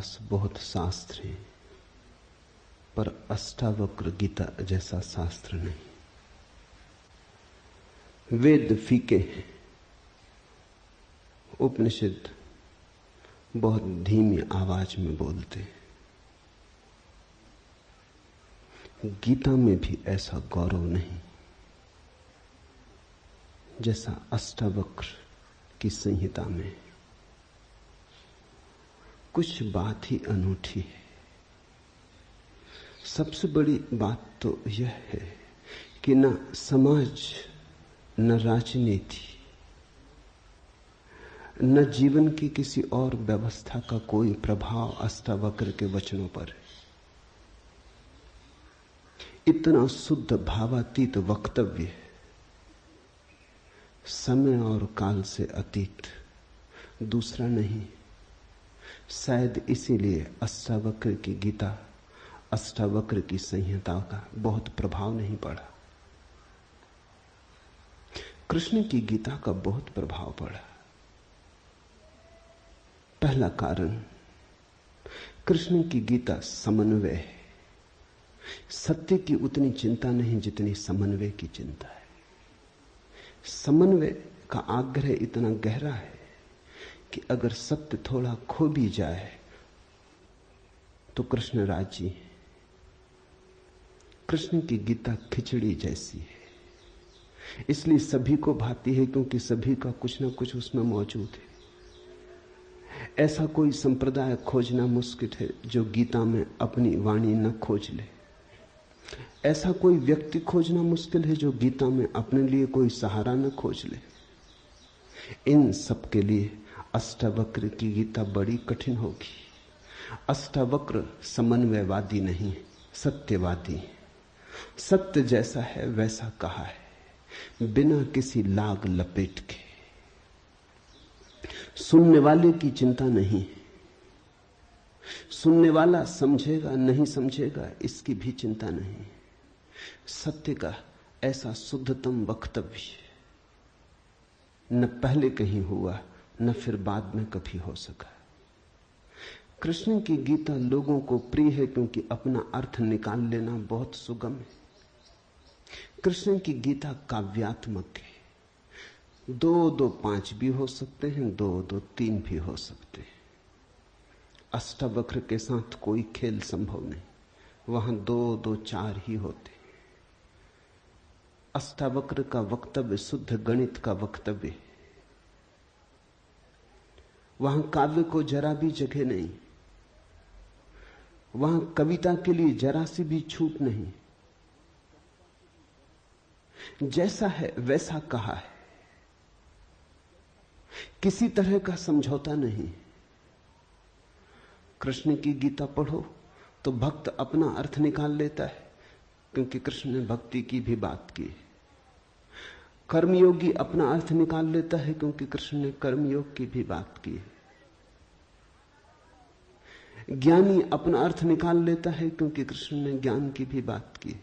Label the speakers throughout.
Speaker 1: पास बहुत शास्त्र हैं, पर अष्टावक्र गीता जैसा शास्त्र नहीं। वेद फीके हैं, उपनिषद बहुत धीमी आवाज में बोलते हैं। गीता में भी ऐसा गौरव नहीं जैसा अष्टावक्र की संहिता में। कुछ बात ही अनूठी है। सबसे बड़ी बात तो यह है कि न समाज, न राजनीति, न जीवन की किसी और व्यवस्था का कोई प्रभाव अष्टावक्र के वचनों पर है। इतना शुद्ध भावातीत वक्तव्य है, समय और काल से अतीत, दूसरा नहीं। शायद इसीलिए अष्टावक्र की गीता, अष्टावक्र की संहिता का बहुत प्रभाव नहीं पड़ा। कृष्ण की गीता का बहुत प्रभाव पड़ा। पहला कारण, कृष्ण की गीता समन्वय है। सत्य की उतनी चिंता नहीं जितनी समन्वय की चिंता है। समन्वय का आग्रह इतना गहरा है कि अगर सत्य थोड़ा खो भी जाए तो कृष्ण राजी है। कृष्ण की गीता खिचड़ी जैसी है, इसलिए सभी को भाती है, क्योंकि सभी का कुछ न कुछ उसमें मौजूद है। ऐसा कोई संप्रदाय खोजना मुश्किल है जो गीता में अपनी वाणी न खोज ले। ऐसा कोई व्यक्ति खोजना मुश्किल है जो गीता में अपने लिए कोई सहारा न खोज ले। इन सब के लिए अष्टावक्र की गीता बड़ी कठिन होगी। अष्टावक्र समन्वयवादी नहीं, सत्यवादी है। सत्य जैसा है वैसा कहा है, बिना किसी लाग लपेट के। सुनने वाले की चिंता नहीं, सुनने वाला समझेगा नहीं समझेगा इसकी भी चिंता नहीं। सत्य का ऐसा शुद्धतम वक्तव्य न पहले कहीं हुआ, न फिर बाद में कभी हो सका। कृष्ण की गीता लोगों को प्रिय है क्योंकि अपना अर्थ निकाल लेना बहुत सुगम है। कृष्ण की गीता काव्यात्मक है। 2-2-5 भी हो सकते हैं, 2-2-3 भी हो सकते हैं। अष्टावक्र के साथ कोई खेल संभव नहीं, वहां 2-2-4 ही होते। अष्टावक्र का वक्तव्य शुद्ध गणित का वक्तव्य है। वहां काव्य को जरा भी जगह नहीं, वहां कविता के लिए जरा सी भी छूट नहीं। जैसा है वैसा कहा है, किसी तरह का समझौता नहीं। कृष्ण की गीता पढ़ो तो भक्त अपना अर्थ निकाल लेता है, क्योंकि कृष्ण ने भक्ति की भी बात की। कर्मयोगी अपना अर्थ निकाल लेता है, क्योंकि कृष्ण ने कर्मयोग की भी बात की। ज्ञानी अपना अर्थ निकाल लेता है, क्योंकि कृष्ण ने ज्ञान की भी बात की।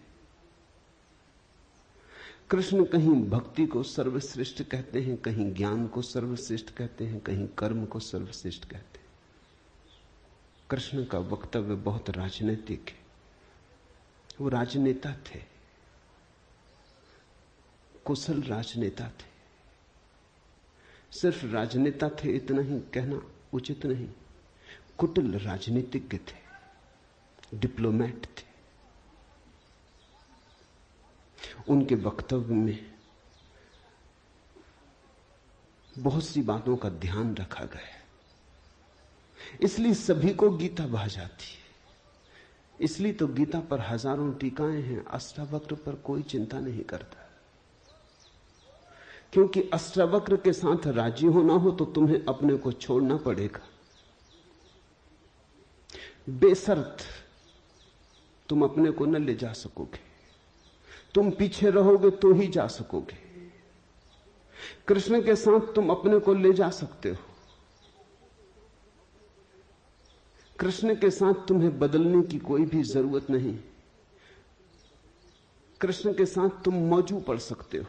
Speaker 1: कृष्ण कहीं भक्ति को सर्वश्रेष्ठ कहते हैं, कहीं ज्ञान को सर्वश्रेष्ठ कहते हैं, कहीं कर्म को सर्वश्रेष्ठ कहते हैं। कृष्ण का वक्तव्य बहुत राजनीतिक है। वो राजनेता थे, कुशल राजनेता थे। सिर्फ राजनेता थे इतना ही कहना उचित नहीं, कुटिल राजनीतिज्ञ थे, डिप्लोमेट थे। उनके वक्तव्य में बहुत सी बातों का ध्यान रखा गया, इसलिए सभी को गीता भा जाती है। इसलिए तो गीता पर हजारों टीकाएं हैं, अष्टावक्र पर कोई चिंता नहीं करता। क्योंकि अष्टावक्र के साथ राजी होना हो तो तुम्हें अपने को छोड़ना पड़ेगा। बेशर्त तुम अपने को न ले जा सकोगे, तुम पीछे रहोगे तो ही जा सकोगे। कृष्ण के साथ तुम अपने को ले जा सकते हो। कृष्ण के साथ तुम्हें बदलने की कोई भी जरूरत नहीं। कृष्ण के साथ तुम मौजू पड़ सकते हो।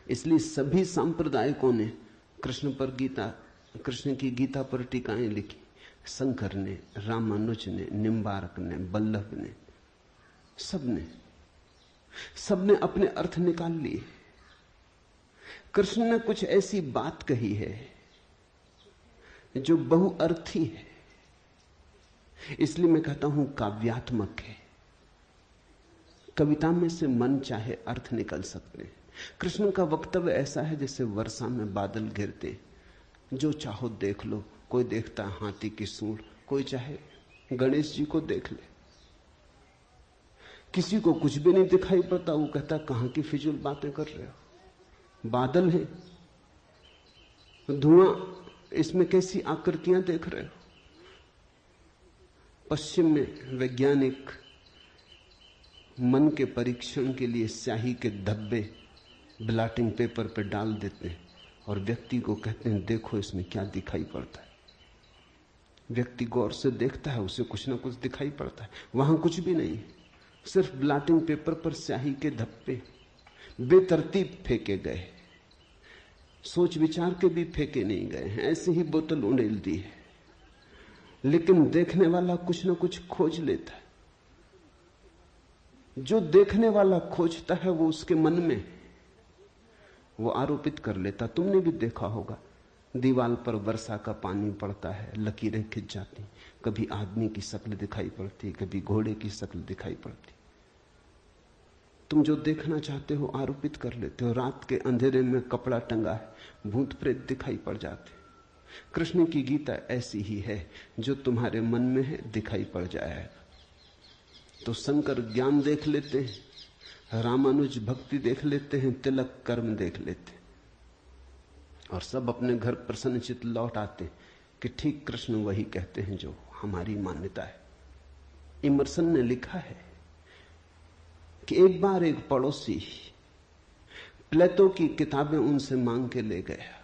Speaker 1: इसलिए सभी सांप्रदायिकों ने कृष्ण की गीता पर टीकाएं लिखी। शंकर ने, रामानुज ने, निम्बार्क ने, बल्लभ ने, सबने अपने अर्थ निकाल लिए। कृष्ण ने कुछ ऐसी बात कही है जो बहुअर्थी है, इसलिए मैं कहता हूं काव्यात्मक है। कविता में से मन चाहे अर्थ निकल सकते हैं। कृष्ण का वक्तव्य ऐसा है जैसे वर्षा में बादल गिरते, जो चाहो देख लो। कोई देखता है हाथी की सूंड, कोई चाहे गणेश जी को देख ले। किसी को कुछ भी नहीं दिखाई पड़ता, वो कहता कहां की फिजूल बातें कर रहे हो, बादल है, धुआं, इसमें कैसी आकृतियां देख रहे हो। पश्चिम में वैज्ञानिक मन के परीक्षण के लिए स्याही के धब्बे ब्लॉटिंग पेपर पर डाल देते हैं और व्यक्ति को कहते हैं देखो इसमें क्या दिखाई पड़ता है। व्यक्ति गौर से देखता है, उसे कुछ ना कुछ दिखाई पड़ता है। वहां कुछ भी नहीं, सिर्फ ब्लॉटिंग पेपर पर स्याही के धब्बे बेतरतीब फेंके गए, सोच विचार के भी फेंके नहीं गए हैं, ऐसे ही बोतल उड़ेल दी है। लेकिन देखने वाला कुछ ना कुछ खोज लेता है। जो देखने वाला खोजता है वो उसके मन में, वो आरोपित कर लेता। तुमने भी देखा होगा, दीवार पर वर्षा का पानी पड़ता है, लकीरें खिंच जाती, कभी आदमी की शक्ल दिखाई पड़ती, कभी घोड़े की शक्ल दिखाई पड़ती। तुम जो देखना चाहते हो आरोपित कर लेते हो। रात के अंधेरे में कपड़ा टंगा है, भूत प्रेत दिखाई पड़ जाते। कृष्ण की गीता ऐसी ही है, जो तुम्हारे मन में है दिखाई पड़ जाएगा। तो शंकर ज्ञान देख लेते हैं, रामानुज भक्ति देख लेते हैं, तिलक कर्म देख लेते हैं, और सब अपने घर प्रसन्नचित लौट आते कि ठीक कृष्ण वही कहते हैं जो हमारी मान्यता है। इमर्सन ने लिखा है कि एक बार एक पड़ोसी प्लेटो की किताबें उनसे मांग के ले गया।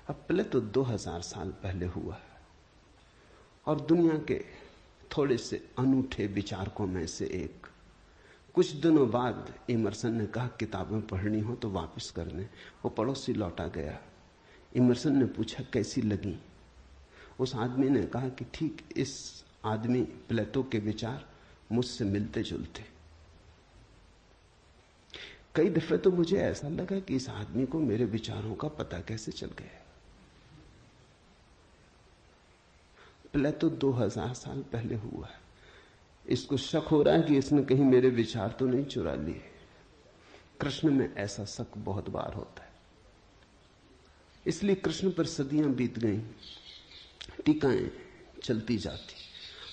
Speaker 1: अब प्लेटो 2000 साल पहले हुआ और दुनिया के थोड़े से अनूठे विचारकों में से एक। कुछ दिनों बाद इमर्सन ने कहा किताबें पढ़नी हो तो वापस कर दें। वो पड़ोसी लौटा गया। इमर्सन ने पूछा कैसी लगी। उस आदमी ने कहा कि ठीक इस आदमी प्लेटो के विचार मुझसे मिलते जुलते। कई दफे तो मुझे ऐसा लगा कि इस आदमी को मेरे विचारों का पता कैसे चल गया। प्लेटो 2000 साल पहले हुआ है। इसको शक हो रहा है कि इसने कहीं मेरे विचार तो नहीं चुरा लिए। कृष्ण में ऐसा शक बहुत बार होता है। इसलिए कृष्ण पर सदियां बीत गईं, टीकाएं चलती जाती,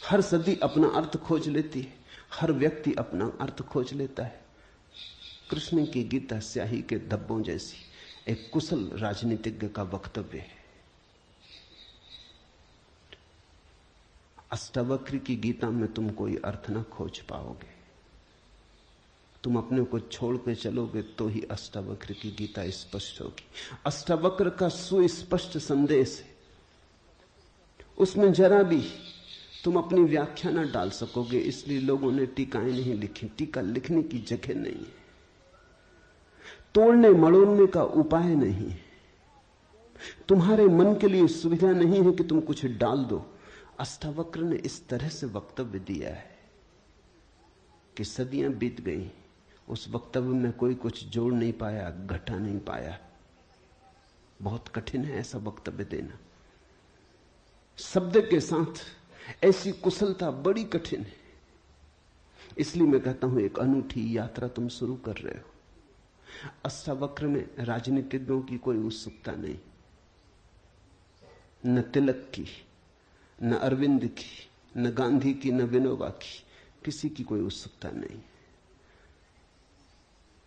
Speaker 1: हर सदी अपना अर्थ खोज लेती है, हर व्यक्ति अपना अर्थ खोज लेता है। कृष्ण की गीता स्याही के धब्बों जैसी एक कुशल राजनीतिज्ञ का वक्तव्य है। अष्टावक्र की गीता में तुम कोई अर्थ ना खोज पाओगे। तुम अपने को छोड़ के चलोगे तो ही अष्टावक्र की गीता स्पष्ट होगी। अष्टावक्र का सुस्पष्ट संदेश है, उसमें जरा भी तुम अपनी व्याख्या ना डाल सकोगे। इसलिए लोगों ने टीकाएं नहीं लिखी। टीका लिखने की जगह नहीं है, तोड़ने मड़ोड़ने का उपाय नहीं है, तुम्हारे मन के लिए सुविधा नहीं है कि तुम कुछ डाल दो। अष्टावक्र ने इस तरह से वक्तव्य दिया है कि सदियां बीत गई, उस वक्तव्य में कोई कुछ जोड़ नहीं पाया, घटा नहीं पाया। बहुत कठिन है ऐसा वक्तव्य देना। शब्द के साथ ऐसी कुशलता बड़ी कठिन है। इसलिए मैं कहता हूं एक अनूठी यात्रा तुम शुरू कर रहे हो। अष्टावक्र में राजनीतिज्ञों की कोई उत्सुकता नहीं, न तिलक की, न अरविंद की, न गांधी की, न विनोबा की, किसी की कोई उत्सुकता नहीं,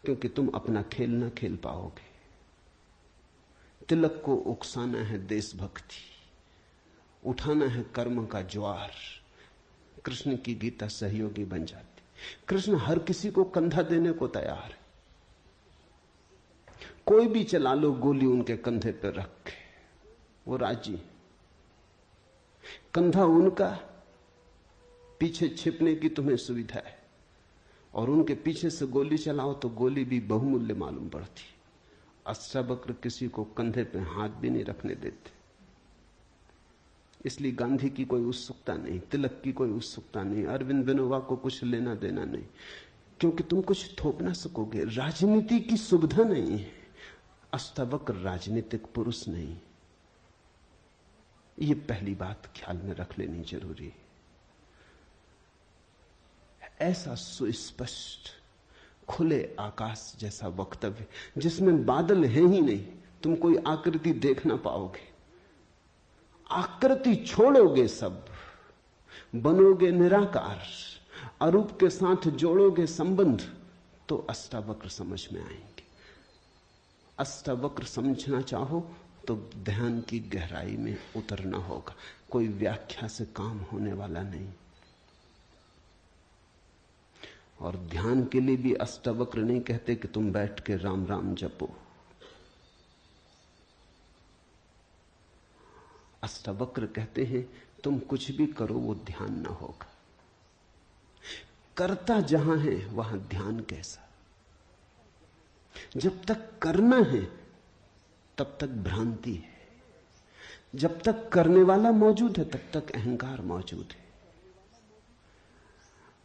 Speaker 1: क्योंकि तुम अपना खेल ना खेल पाओगे। तिलक को उकसाना है देशभक्ति, उठाना है कर्म का ज्वार। कृष्ण की गीता सहयोगी बन जाती। कृष्ण हर किसी को कंधा देने को तैयार है। कोई भी चला लो गोली उनके कंधे पर रख के, वो राजी। कंधा उनका, पीछे छिपने की तुम्हें सुविधा है, और उनके पीछे से गोली चलाओ तो गोली भी बहुमूल्य मालूम पड़ती। अष्टावक्र किसी को कंधे पे हाथ भी नहीं रखने देते। इसलिए गांधी की कोई उत्सुकता नहीं, तिलक की कोई उत्सुकता नहीं, अरविंद विनोबा को कुछ लेना देना नहीं, क्योंकि तुम कुछ थोप ना सकोगे। राजनीति की सुविधा नहीं है। अष्टावक्र राजनीतिक पुरुष नहीं। ये पहली बात ख्याल में रख लेनी जरूरी है। ऐसा सुस्पष्ट खुले आकाश जैसा वक्तव्य जिसमें बादल है ही नहीं, तुम कोई आकृति देख ना पाओगे, आकृति छोड़ोगे, सब बनोगे निराकार, अरूप के साथ जोड़ोगे संबंध, तो अष्टावक्र समझ में आएंगे। अष्टावक्र समझना चाहो तो ध्यान की गहराई में उतरना होगा। कोई व्याख्या से काम होने वाला नहीं। और ध्यान के लिए भी अष्टावक्र नहीं कहते कि तुम बैठ के राम राम जपो। अष्टावक्र कहते हैं तुम कुछ भी करो वो ध्यान ना होगा। करता जहां है वहां ध्यान कैसा? जब तक करना है तब तक भ्रांति है, जब तक करने वाला मौजूद है तब तक अहंकार मौजूद है।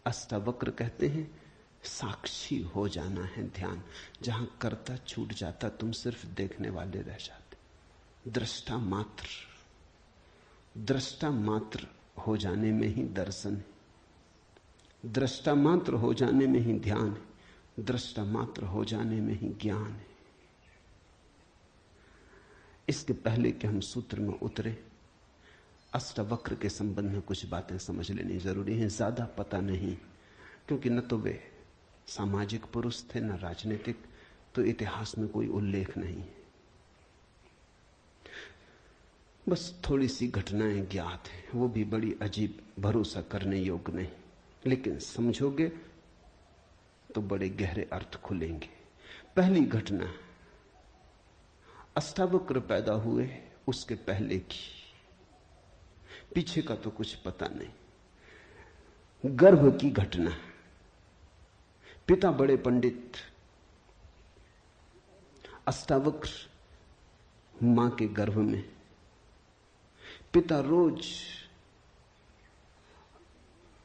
Speaker 1: अष्टावक्र कहते हैं साक्षी हो जाना है ध्यान। जहां करता छूट जाता तुम सिर्फ देखने वाले रह जाते। दृष्टा मात्र, दृष्टा मात्र हो जाने में ही दर्शन है, दृष्टा मात्र हो जाने में ही ध्यान है, दृष्टा मात्र हो जाने में ही ज्ञान है। इसके पहले कि हम सूत्र में उतरे, अष्टावक्र के संबंध में कुछ बातें समझ लेनी जरूरी है। ज्यादा पता नहीं, क्योंकि न तो वे सामाजिक पुरुष थे न राजनीतिक, तो इतिहास में कोई उल्लेख नहीं है। बस थोड़ी सी घटनाएं ज्ञात हैं, वो भी बड़ी अजीब, भरोसा करने योग्य नहीं, लेकिन समझोगे तो बड़े गहरे अर्थ खुलेंगे। पहली घटना अष्टावक्र पैदा हुए उसके पहले की, पीछे का तो कुछ पता नहीं। गर्भ की घटना। पिता बड़े पंडित, अष्टावक्र मां के गर्भ में। पिता रोज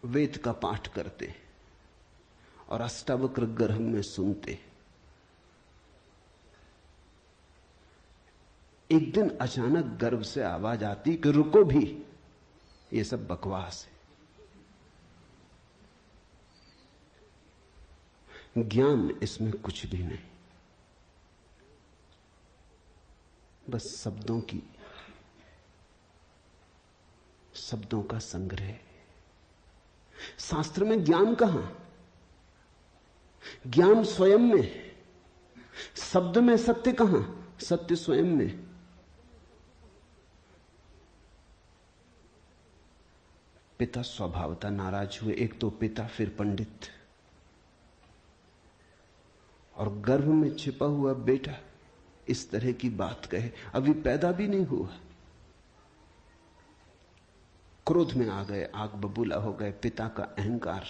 Speaker 1: वेद का पाठ करते और अष्टावक्र गर्भ में सुनते। एक दिन अचानक गर्भ से आवाज आती कि रुको भी, ये सब बकवास है, ज्ञान इसमें कुछ भी नहीं, बस शब्दों का संग्रह। शास्त्र में ज्ञान कहां? ज्ञान स्वयं में। शब्द में सत्य कहां? सत्य स्वयं में। पिता स्वभावतः नाराज हुए। एक तो पिता, फिर पंडित, और गर्भ में छिपा हुआ बेटा इस तरह की बात कहे, अभी पैदा भी नहीं हुआ। क्रोध में आ गए, आग बबूला हो गए। पिता का अहंकार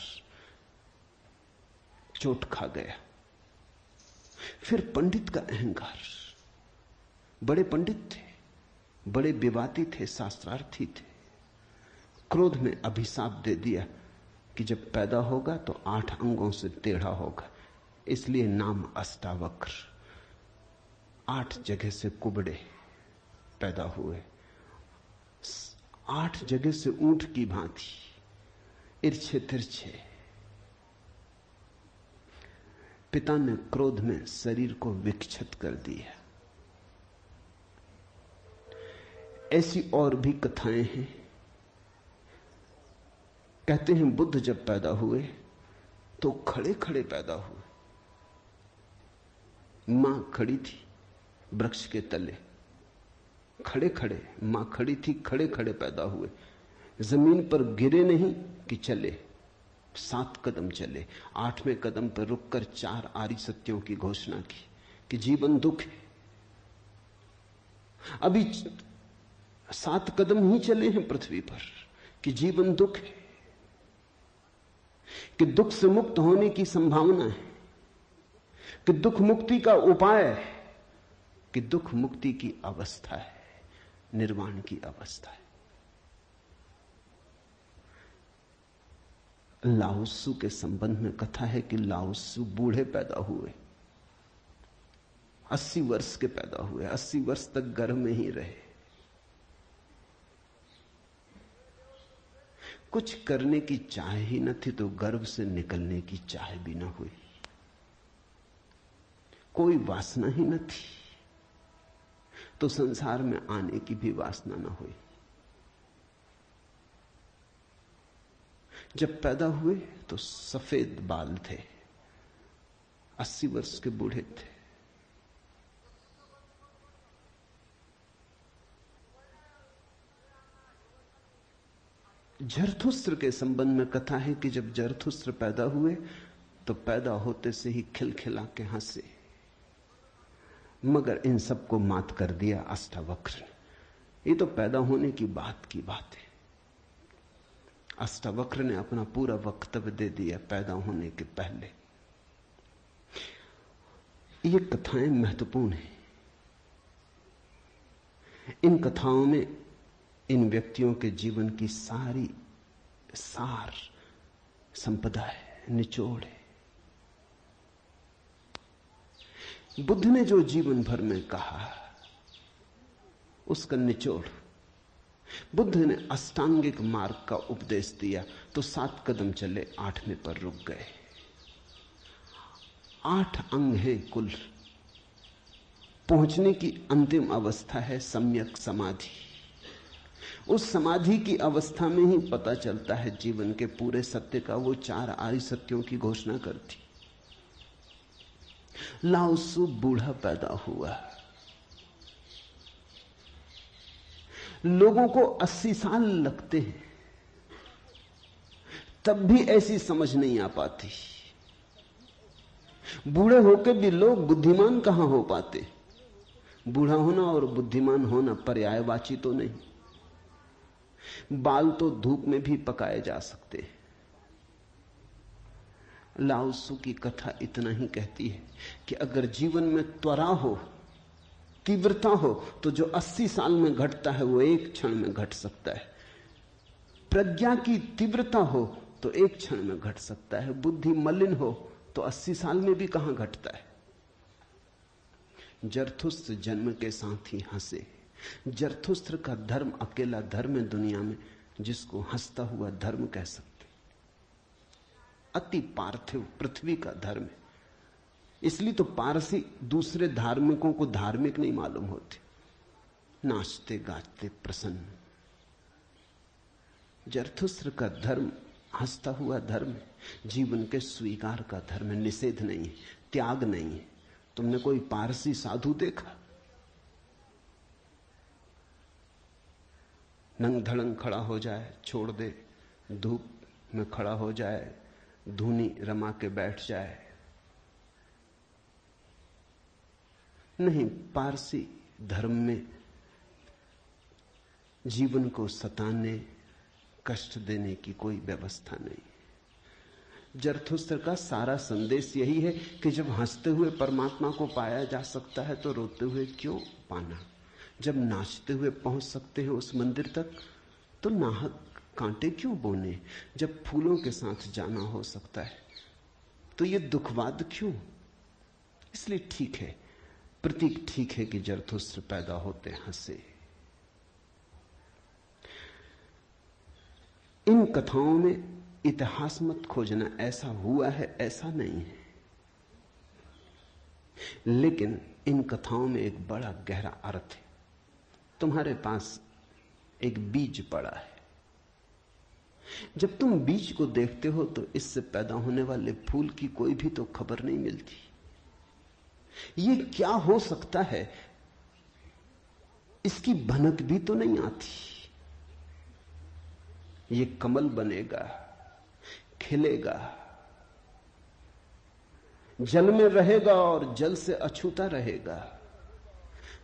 Speaker 1: चोट खा गया। फिर पंडित का अहंकार। बड़े पंडित थे, बड़े विवादी थे, शास्त्रार्थी थे। क्रोध में अभिशाप दे दिया कि जब पैदा होगा तो 8 अंगों से टेढ़ा होगा, इसलिए नाम अष्टावक्र। 8 जगह से कुबड़े पैदा हुए, 8 जगह से ऊंट की भांति, इर्छे तिरछे। पिता ने क्रोध में शरीर को विक्षत कर दिया। ऐसी और भी कथाएं हैं। कहते हैं बुद्ध जब पैदा हुए तो खड़े खड़े पैदा हुए। मां खड़ी थी वृक्ष के तले, खड़े खड़े, मां खड़ी थी, खड़े खड़े पैदा हुए। जमीन पर गिरे नहीं कि चले, 7 कदम चले। 8वें कदम पर रुककर 4 आर्य सत्यों की घोषणा की कि जीवन दुख है। अभी 7 कदम ही चले हैं पृथ्वी पर कि जीवन दुख है, कि दुख से मुक्त होने की संभावना है, कि दुख मुक्ति का उपाय है, कि दुख मुक्ति की अवस्था है, निर्वाण की अवस्था है। लाओत्सु के संबंध में कथा है कि लाओत्सु बूढ़े पैदा हुए, 80 वर्ष के पैदा हुए, 80 वर्ष तक गर्भ में ही रहे। कुछ करने की चाह ही न थी तो गर्भ से निकलने की चाह भी न हुई, कोई वासना ही न थी तो संसार में आने की भी वासना न हुई। जब पैदा हुए तो सफेद बाल थे, 80 वर्ष के बूढ़े थे। जरथुस्त्र के संबंध में कथा है कि जब जरथुस्त्र पैदा हुए तो पैदा होते से ही खिलखिला के हंसे, मगर इन सबको मात कर दिया अष्टावक्र ने। ये तो पैदा होने की बात है। अष्टावक्र ने अपना पूरा वक्तव्य दे दिया पैदा होने के पहले। ये कथाएं महत्वपूर्ण हैं। इन कथाओं में इन व्यक्तियों के जीवन की सारी सार संपदा है, निचोड़ है। बुद्ध ने जो जीवन भर में कहा उसका निचोड़। बुद्ध ने अष्टांगिक मार्ग का उपदेश दिया तो 7 कदम चले, 8वें पर रुक गए। 8 अंग हैं कुल। पहुंचने की अंतिम अवस्था है सम्यक समाधि। उस समाधि की अवस्था में ही पता चलता है जीवन के पूरे सत्य का। वो 4 आर्य सत्यों की घोषणा करती। लाओत्सु बूढ़ा पैदा हुआ। लोगों को 80 साल लगते हैं, तब भी ऐसी समझ नहीं आ पाती। बूढ़े होकर भी लोग बुद्धिमान कहां हो पाते। बूढ़ा होना और बुद्धिमान होना पर्यायवाची तो नहीं। बाल तो धूप में भी पकाए जा सकते हैं। लाओत्सु की कथा इतना ही कहती है कि अगर जीवन में त्वरा हो, तीव्रता हो, तो जो 80 साल में घटता है वो एक क्षण में घट सकता है। प्रज्ञा की तीव्रता हो तो एक क्षण में घट सकता है। बुद्धि मलिन हो तो 80 साल में भी कहां घटता है। जरथुस्त्र जन्म के साथ ही हंसे। जरथुस्त्र का धर्म अकेला धर्म है दुनिया में जिसको हंसता हुआ धर्म कह सकते। अति पार्थिव पृथ्वी का धर्म है। इसलिए तो पारसी दूसरे धार्मिकों को धार्मिक नहीं मालूम होते, नाचते गाते प्रसन्न। जरथुस्त्र का धर्म हंसता हुआ धर्म है, जीवन के स्वीकार का धर्म है, निषेध नहीं है, त्याग नहीं है। तुमने कोई पारसी साधु देखा? नंग धड़ंग खड़ा हो जाए, छोड़ दे, धूप में खड़ा हो जाए, धूनी रमा के बैठ जाए? नहीं, पारसी धर्म में जीवन को सताने, कष्ट देने की कोई व्यवस्था नहीं। जरथुस्त्र का सारा संदेश यही है कि जब हंसते हुए परमात्मा को पाया जा सकता है तो रोते हुए क्यों पाना। जब नाचते हुए पहुंच सकते हैं उस मंदिर तक तो नाहक कांटे क्यों बोने। जब फूलों के साथ जाना हो सकता है तो ये दुखवाद क्यों। इसलिए ठीक है, प्रतीक ठीक है कि जरथुस्त्र पैदा होते हंसे। इन कथाओं में इतिहास मत खोजना, ऐसा हुआ है ऐसा नहीं है। लेकिन इन कथाओं में एक बड़ा गहरा अर्थ है। तुम्हारे पास एक बीज पड़ा है। जब तुम बीज को देखते हो तो इससे पैदा होने वाले फूल की कोई भी तो खबर नहीं मिलती। ये क्या हो सकता है इसकी भनक भी तो नहीं आती। ये कमल बनेगा, खिलेगा, जल में रहेगा और जल से अछूता रहेगा,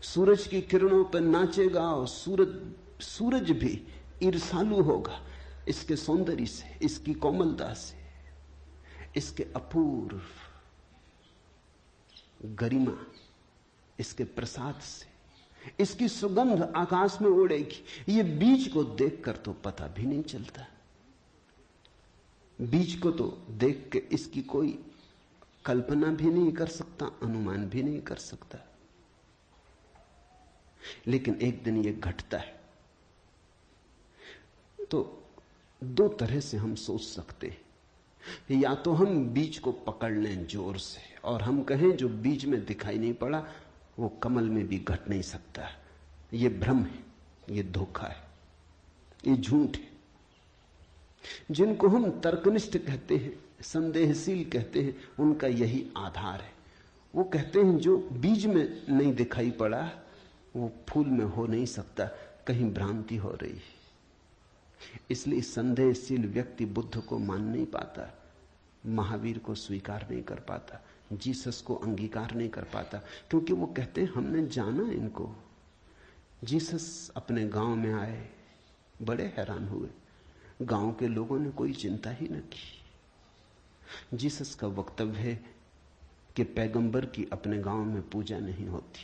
Speaker 1: सूरज की किरणों पर नाचेगा और सूरज भी ईर्ष्यालु होगा इसके सौंदर्य से, इसकी कोमलता से, इसके अपूर्व गरिमा, इसके प्रसाद से। इसकी सुगंध आकाश में उड़ेगी। ये बीज को देखकर तो पता भी नहीं चलता। बीज को तो देख के इसकी कोई कल्पना भी नहीं कर सकता, अनुमान भी नहीं कर सकता, लेकिन एक दिन यह घटता है। तो दो तरह से हम सोच सकते हैं। या तो हम बीज को पकड़ लें जोर से और हम कहें जो बीज में दिखाई नहीं पड़ा वो कमल में भी घट नहीं सकता। ये भ्रम है, ये धोखा है, ये झूठ है। जिनको हम तर्कनिष्ठ कहते हैं, संदेहशील कहते हैं, उनका यही आधार है। वो कहते हैं जो बीज में नहीं दिखाई पड़ा वो फूल में हो नहीं सकता, कहीं भ्रांति हो रही है। इसलिए संदेहशील व्यक्ति बुद्ध को मान नहीं पाता, महावीर को स्वीकार नहीं कर पाता, जीसस को अंगीकार नहीं कर पाता, क्योंकि वो कहते हैं हमने जाना इनको। जीसस अपने गांव में आए, बड़े हैरान हुए, गांव के लोगों ने कोई चिंता ही न की। जीसस का वक्तव्य है कि पैगंबर की अपने गांव में पूजा नहीं होती।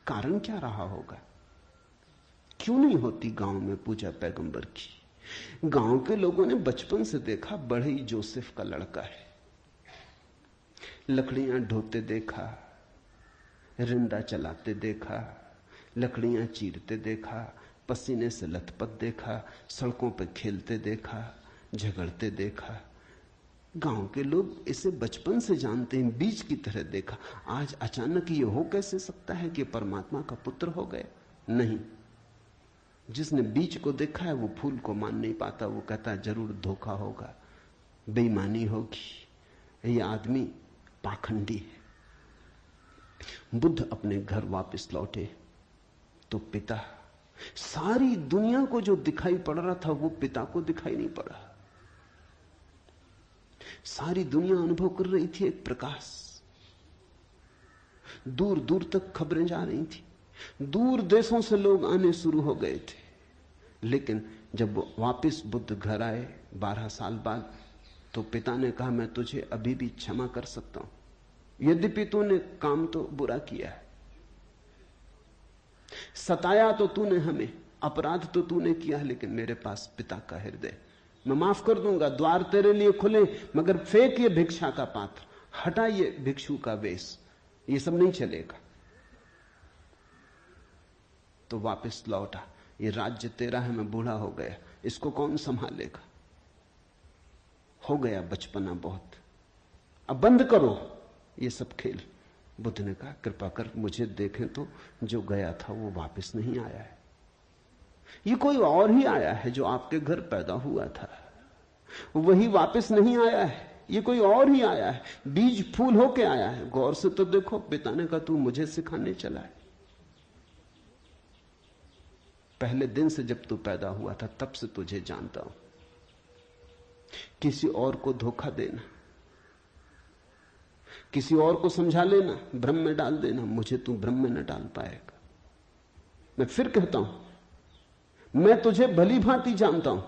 Speaker 1: कारण क्या रहा होगा, क्यों नहीं होती गांव में पूजा पैगंबर की? गांव के लोगों ने बचपन से देखा, बड़े ही जोसेफ का लड़का है, लकड़ियां ढोते देखा, रिंदा चलाते देखा, लकड़ियां चीरते देखा, पसीने से लथपथ देखा, सड़कों पर खेलते देखा, झगड़ते देखा। गांव के लोग इसे बचपन से जानते हैं, बीज की तरह देखा। आज अचानक ये हो कैसे सकता है कि परमात्मा का पुत्र हो गए? नहीं, जिसने बीज को देखा है वो फूल को मान नहीं पाता। वो कहता जरूर धोखा होगा, बेईमानी होगी, ये आदमी पाखंडी है। बुद्ध अपने घर वापस लौटे तो पिता, सारी दुनिया को जो दिखाई पड़ रहा था वो पिता को दिखाई नहीं पड़ा। सारी दुनिया अनुभव कर रही थी एक प्रकाश, दूर दूर तक खबरें जा रही थी, दूर देशों से लोग आने शुरू हो गए थे। लेकिन जब वापस बुद्ध घर आए 12 साल बाद, तो पिता ने कहा मैं तुझे अभी भी क्षमा कर सकता हूं, यद्यपि तूने काम तो बुरा किया है, सताया तो तूने हमें, अपराध तो तूने किया, लेकिन मेरे पास पिता का हृदय, मैं माफ कर दूंगा, द्वार तेरे लिए खुले, मगर फेंक ये भिक्षा का पात्र, हटा ये भिक्षु का वेश, ये सब नहीं चलेगा। तो वापस लौटा, ये राज्य तेरा है, मैं बूढ़ा हो गया, इसको कौन संभालेगा? हो गया बचपना बहुत, अब बंद करो ये सब खेल। बुद्ध ने कहा कृपा कर मुझे देखें तो, जो गया था वो वापस नहीं आया है, ये कोई और ही आया है। जो आपके घर पैदा हुआ था वही वापस नहीं आया है, ये कोई और ही आया है, बीज फूल होके आया है। गौर से तो देखो। पिता ने कहा तू मुझे सिखाने चला है, पहले दिन से जब तू पैदा हुआ था तब से तुझे जानता हूं। किसी और को धोखा देना, किसी और को समझा लेना, भ्रम में डाल देना, मुझे तू भ्रम में न डाल पाएगा। मैं फिर कहता हूं, मैं तुझे भली भांति जानता हूं,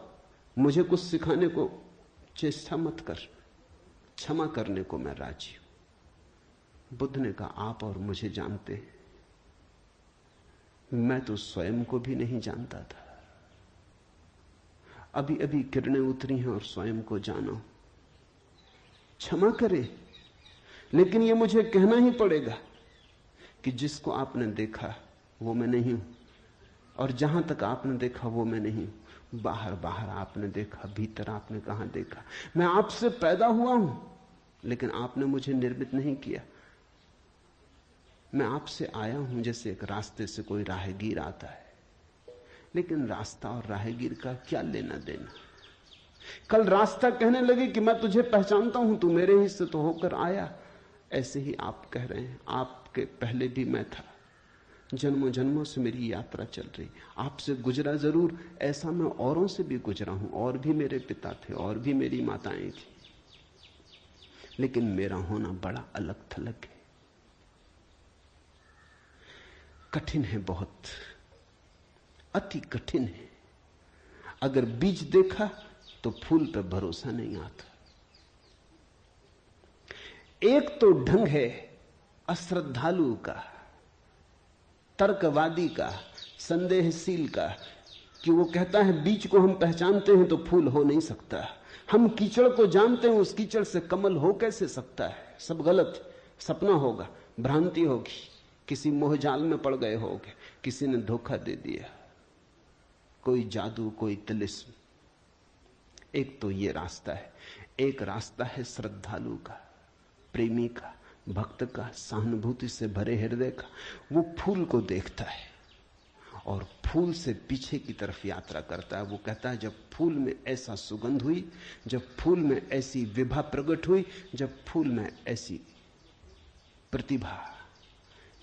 Speaker 1: मुझे कुछ सिखाने को चेष्टा मत कर, क्षमा करने को मैं राजी हूं। बुद्ध ने कहा आप और मुझे जानते हैं, मैं तो स्वयं को भी नहीं जानता था, अभी अभी किरणें उतरी हैं और स्वयं को जाना। क्षमा करे, लेकिन यह मुझे कहना ही पड़ेगा कि जिसको आपने देखा वो मैं नहीं हूं, और जहां तक आपने देखा वो मैं नहीं हूं। बाहर बाहर आपने देखा, भीतर आपने कहां देखा? मैं आपसे पैदा हुआ हूं, लेकिन आपने मुझे निर्मित नहीं किया। मैं आपसे आया हूं जैसे एक रास्ते से कोई राहगीर आता है, लेकिन रास्ता और राहगीर का क्या लेना देना? कल रास्ता कहने लगे कि मैं तुझे पहचानता हूं, तू मेरे हिस्से तो होकर आया। ऐसे ही आप कह रहे हैं आपके पहले भी मैं था, जन्मों जन्मों से मेरी यात्रा चल रही, आपसे गुजरा जरूर, ऐसा मैं औरों से भी गुजरा हूं, और भी मेरे पिता थे, और भी मेरी माताएं थी, लेकिन मेरा होना बड़ा अलग थलग है, कठिन है, बहुत अति कठिन है। अगर बीज देखा तो फूल पर भरोसा नहीं आता। एक तो ढंग है अश्रद्धालु का, तर्कवादी का, संदेहशील का, कि वो कहता है बीज को हम पहचानते हैं तो फूल हो नहीं सकता, हम कीचड़ को जानते हैं, उस कीचड़ से कमल हो कैसे सकता है। सब गलत, सपना होगा, भ्रांति होगी, किसी मोहजाल में पड़ गए होगे, किसी ने धोखा दे दिया, कोई जादू, कोई तिलिस्म। एक तो ये रास्ता है। एक रास्ता है श्रद्धालु का, प्रेमी का, भक्त का, सहानुभूति से भरे हृदय का। वो फूल को देखता है और फूल से पीछे की तरफ यात्रा करता है। वो कहता है जब फूल में ऐसा सुगंध हुई, जब फूल में ऐसी विभा प्रकट हुई, जब फूल में ऐसी प्रतिभा,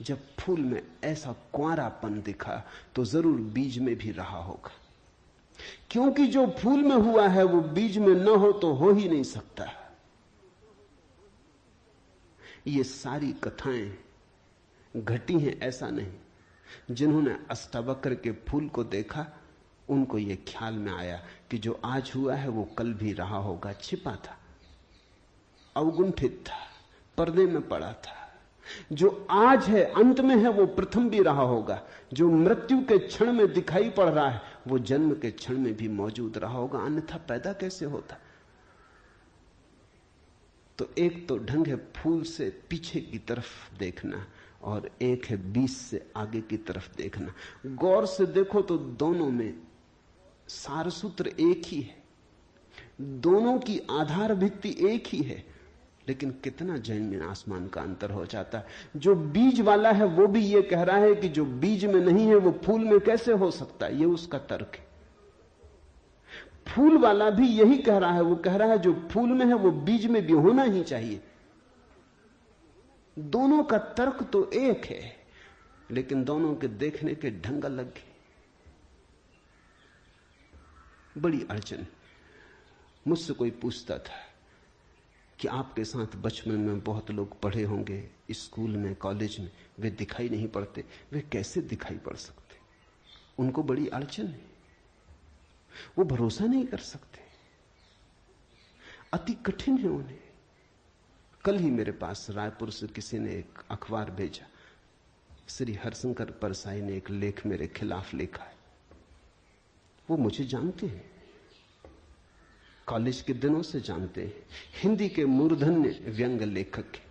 Speaker 1: जब फूल में ऐसा कुंवारापन दिखा, तो जरूर बीज में भी रहा होगा। क्योंकि जो फूल में हुआ है वो बीज में न हो तो हो ही नहीं सकता। ये सारी कथाएं घटी हैं ऐसा नहीं। जिन्होंने अष्टावक्र के फूल को देखा उनको ये ख्याल में आया कि जो आज हुआ है वो कल भी रहा होगा, छिपा था, अवगुंठित था, पर्दे में पड़ा था। जो आज है, अंत में है, वो प्रथम भी रहा होगा। जो मृत्यु के क्षण में दिखाई पड़ रहा है वो जन्म के क्षण में भी मौजूद रहा होगा, अन्यथा पैदा कैसे होता। तो एक तो ढंग है फूल से पीछे की तरफ देखना और एक है बीज से आगे की तरफ देखना। गौर से देखो तो दोनों में सार सूत्र एक ही है, दोनों की आधार भित्ति एक ही है, लेकिन कितना जमीन आसमान का अंतर हो जाता है। जो बीज वाला है वो भी ये कह रहा है कि जो बीज में नहीं है वो फूल में कैसे हो सकता है, ये उसका तर्क है। फूल वाला भी यही कह रहा है, वो कह रहा है जो फूल में है वो बीज में भी होना ही चाहिए। दोनों का तर्क तो एक है, लेकिन दोनों के देखने के ढंग अलग है। बड़ी अड़चन। मुझसे कोई पूछता था कि आपके साथ बचपन में बहुत लोग पढ़े होंगे, स्कूल में, कॉलेज में, वे दिखाई नहीं पड़ते, वे कैसे दिखाई पड़ सकते? उनको बड़ी अड़चन है, वो भरोसा नहीं कर सकते, अति कठिन है उन्हें। कल ही मेरे पास रायपुर से किसी ने एक अखबार भेजा, श्री हरशंकर परसाई ने एक लेख मेरे खिलाफ लिखा है। वो मुझे जानते हैं, कॉलेज के दिनों से जानते हैं, हिंदी के मूर्धन्य व्यंग लेखक हैं।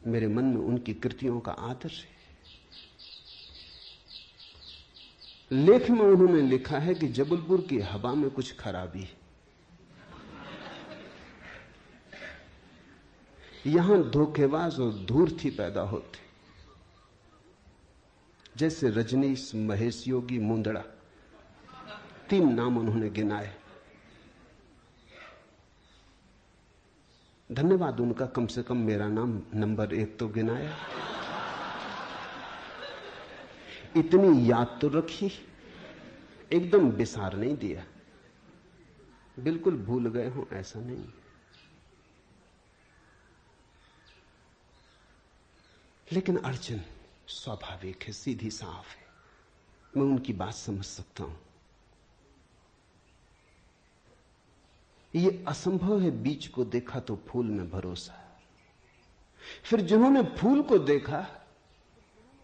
Speaker 1: मेरे मन में उनकी कृतियों का आदर है। लेख में उन्होंने लिखा है कि जबलपुर की हवा में कुछ खराबी है, यहां धोखेबाज और धूर्त ही पैदा होते, जैसे रजनीश, महेश योगी, मुंदड़ा, 3 नाम उन्होंने गिनाए। धन्यवाद उनका, कम से कम मेरा नाम नंबर 1 तो गिनाया। इतनी याद तो रखी, एकदम बिसार नहीं दिया, बिल्कुल भूल गए हो ऐसा नहीं। लेकिन अड़चन स्वाभाविक है, सीधी साफ है, मैं उनकी बात समझ सकता हूं। ये असंभव है बीज को देखा तो फूल में भरोसा। फिर जिन्होंने फूल को देखा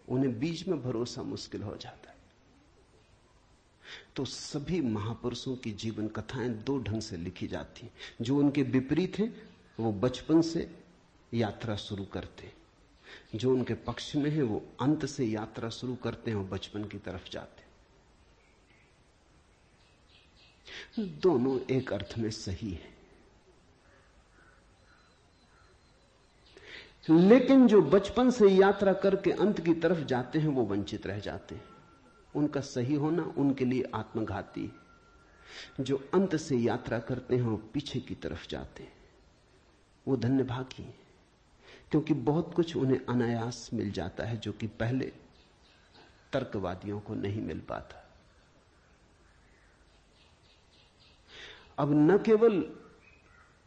Speaker 1: उन्हें बीज में भरोसा मुश्किल हो जाता है। तो सभी महापुरुषों की जीवन कथाएं 2 ढंग से लिखी जाती हैं। जो उनके विपरीत हैं वो बचपन से यात्रा शुरू करते हैं, जो उनके पक्ष में है वो अंत से यात्रा शुरू करते हैं और बचपन की तरफ जाते हैं। दोनों एक अर्थ में सही है, लेकिन जो बचपन से यात्रा करके अंत की तरफ जाते हैं वो वंचित रह जाते हैं। उनका सही होना उनके लिए आत्मघाती है। जो अंत से यात्रा करते हैं वो पीछे की तरफ जाते हैं, वो धन्यभागी हैं, क्योंकि बहुत कुछ उन्हें अनायास मिल जाता है जो कि पहले तर्कवादियों को नहीं मिल पाता। अब न केवल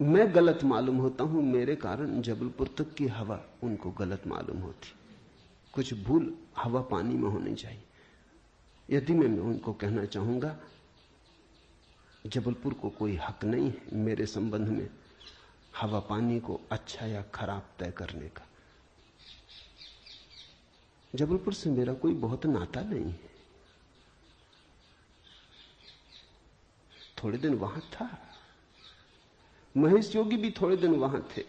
Speaker 1: मैं गलत मालूम होता हूं, मेरे कारण जबलपुर तक की हवा उनको गलत मालूम होती। कुछ भूल हवा पानी में होनी चाहिए। यदि मैं उनको कहना चाहूंगा जबलपुर को कोई हक नहीं है मेरे संबंध में हवा पानी को अच्छा या खराब तय करने का। जबलपुर से मेरा कोई बहुत नाता नहीं है, थोड़े दिन वहां था, महेश योगी भी थोड़े दिन वहां थे,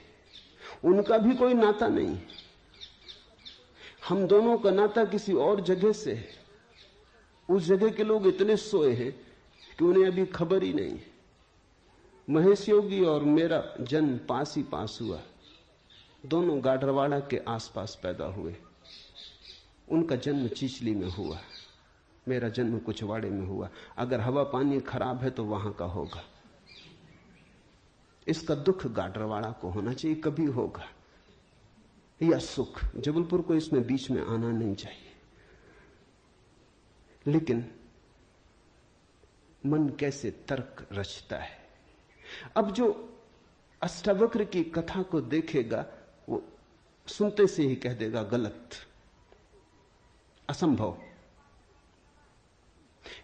Speaker 1: उनका भी कोई नाता नहीं। हम दोनों का नाता किसी और जगह से है। उस जगह के लोग इतने सोए हैं कि उन्हें अभी खबर ही नहीं। महेश योगी और मेरा जन्म पास ही पास हुआ, दोनों गाडरवाड़ा के आसपास पैदा हुए। उनका जन्म चिचली में हुआ, मेरा जन्म कुचवाड़े में हुआ। अगर हवा पानी खराब है तो वहां का होगा। इसका दुख गाडरवाड़ा को होना चाहिए, कभी होगा, या सुख। जबलपुर को इसमें बीच में आना नहीं चाहिए। लेकिन मन कैसे तर्क रचता है। अब जो अष्टावक्र की कथा को देखेगा वो सुनते से ही कह देगा गलत, असंभव।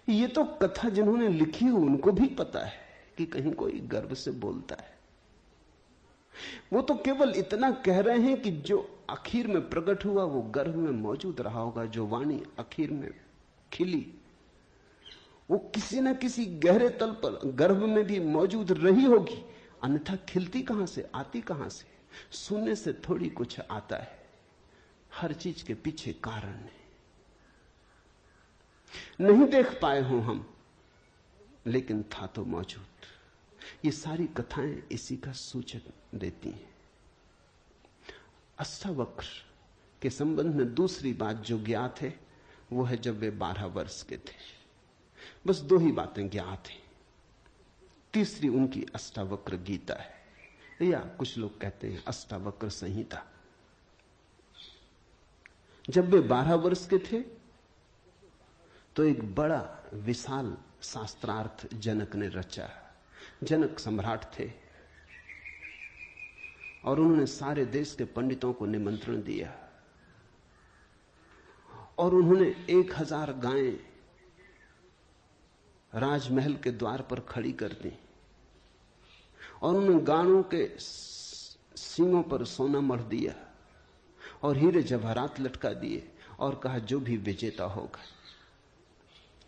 Speaker 1: ये तो कथा जिन्होंने लिखी हो उनको भी पता है कि कहीं कोई गर्व से बोलता है। वो तो केवल इतना कह रहे हैं कि जो आखिर में प्रकट हुआ वो गर्भ में मौजूद रहा होगा। जो वाणी आखिर में खिली वो किसी न किसी गहरे तल पर गर्भ में भी मौजूद रही होगी, अन्यथा खिलती कहां से, आती कहां से? सुनने से थोड़ी कुछ आता है, हर चीज के पीछे कारण है। नहीं देख पाए हो हम, लेकिन था तो मौजूद। ये सारी कथाएं इसी का सूचक देती हैं। अष्टावक्र के संबंध में दूसरी बात जो ज्ञात है वो है जब वे 12 वर्ष के थे। बस 2 ही बातें ज्ञात हैं। तीसरी उनकी अष्टावक्र गीता है, या कुछ लोग कहते हैं अष्टावक्र संहिता। जब वे 12 वर्ष के थे तो एक बड़ा विशाल शास्त्रार्थ जनक ने रचा। जनक सम्राट थे और उन्होंने सारे देश के पंडितों को निमंत्रण दिया और उन्होंने 1000 गायें राजमहल के द्वार पर खड़ी कर दी और उन्होंने गायों के सींगों पर सोना मढ़ दिया और हीरे जवाहरात लटका दिए और कहा जो भी विजेता होगा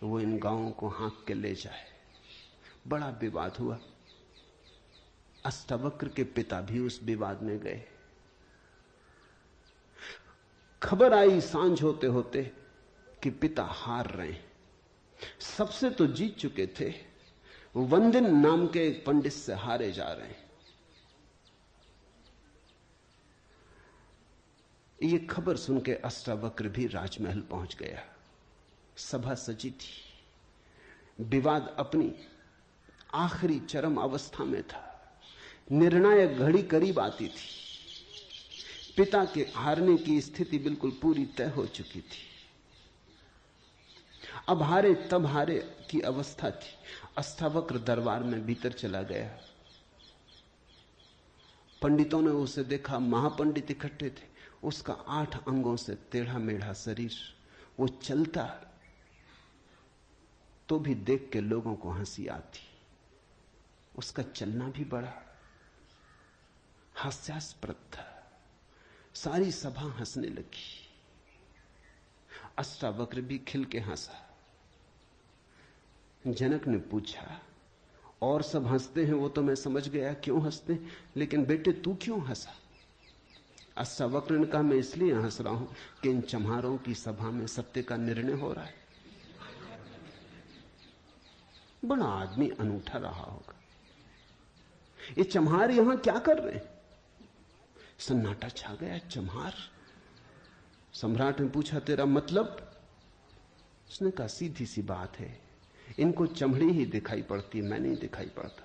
Speaker 1: वो इन गायों को हाँक के ले जाए। बड़ा विवाद हुआ। अष्टावक्र के पिता भी उस विवाद में गए। खबर आई सांझ होते होते कि पिता हार रहे हैं। सबसे तो जीत चुके थे, वंदिन नाम के एक पंडित से हारे जा रहे हैं। ये खबर सुन के अष्टावक्र भी राजमहल पहुंच गया। सभा सजी थी, विवाद अपनी आखिरी चरम अवस्था में था, निर्णायक घड़ी करीब आती थी। पिता के हारने की स्थिति बिल्कुल पूरी तय हो चुकी थी। अब हारे तब हारे की अवस्था थी। अष्टावक्र दरबार में भीतर चला गया। पंडितों ने उसे देखा, महापंडित इकट्ठे थे। उसका 8 अंगों से टेढ़ा मेढ़ा शरीर, वो चलता तो भी देख के लोगों को हंसी आती। उसका चलना भी बड़ा हास्यास्पद था। सारी सभा हंसने लगी। अष्टावक्र भी खिल के हंसा। जनक ने पूछा, और सब हंसते हैं वो तो मैं समझ गया क्यों हंसते, लेकिन बेटे तू क्यों हंसा? अष्टावक्र ने कहा, मैं इसलिए हंस रहा हूं कि इन चम्हारों की सभा में सत्य का निर्णय हो रहा है। बड़ा आदमी अनूठा रहा होगा। ये चम्हार यहां क्या कर रहे हैं? सन्नाटा छा गया। चम्हार? सम्राट ने पूछा, तेरा मतलब? उसने कहा, सीधी सी बात है, इनको चमड़ी ही दिखाई पड़ती है, मैं नहीं दिखाई पड़ता।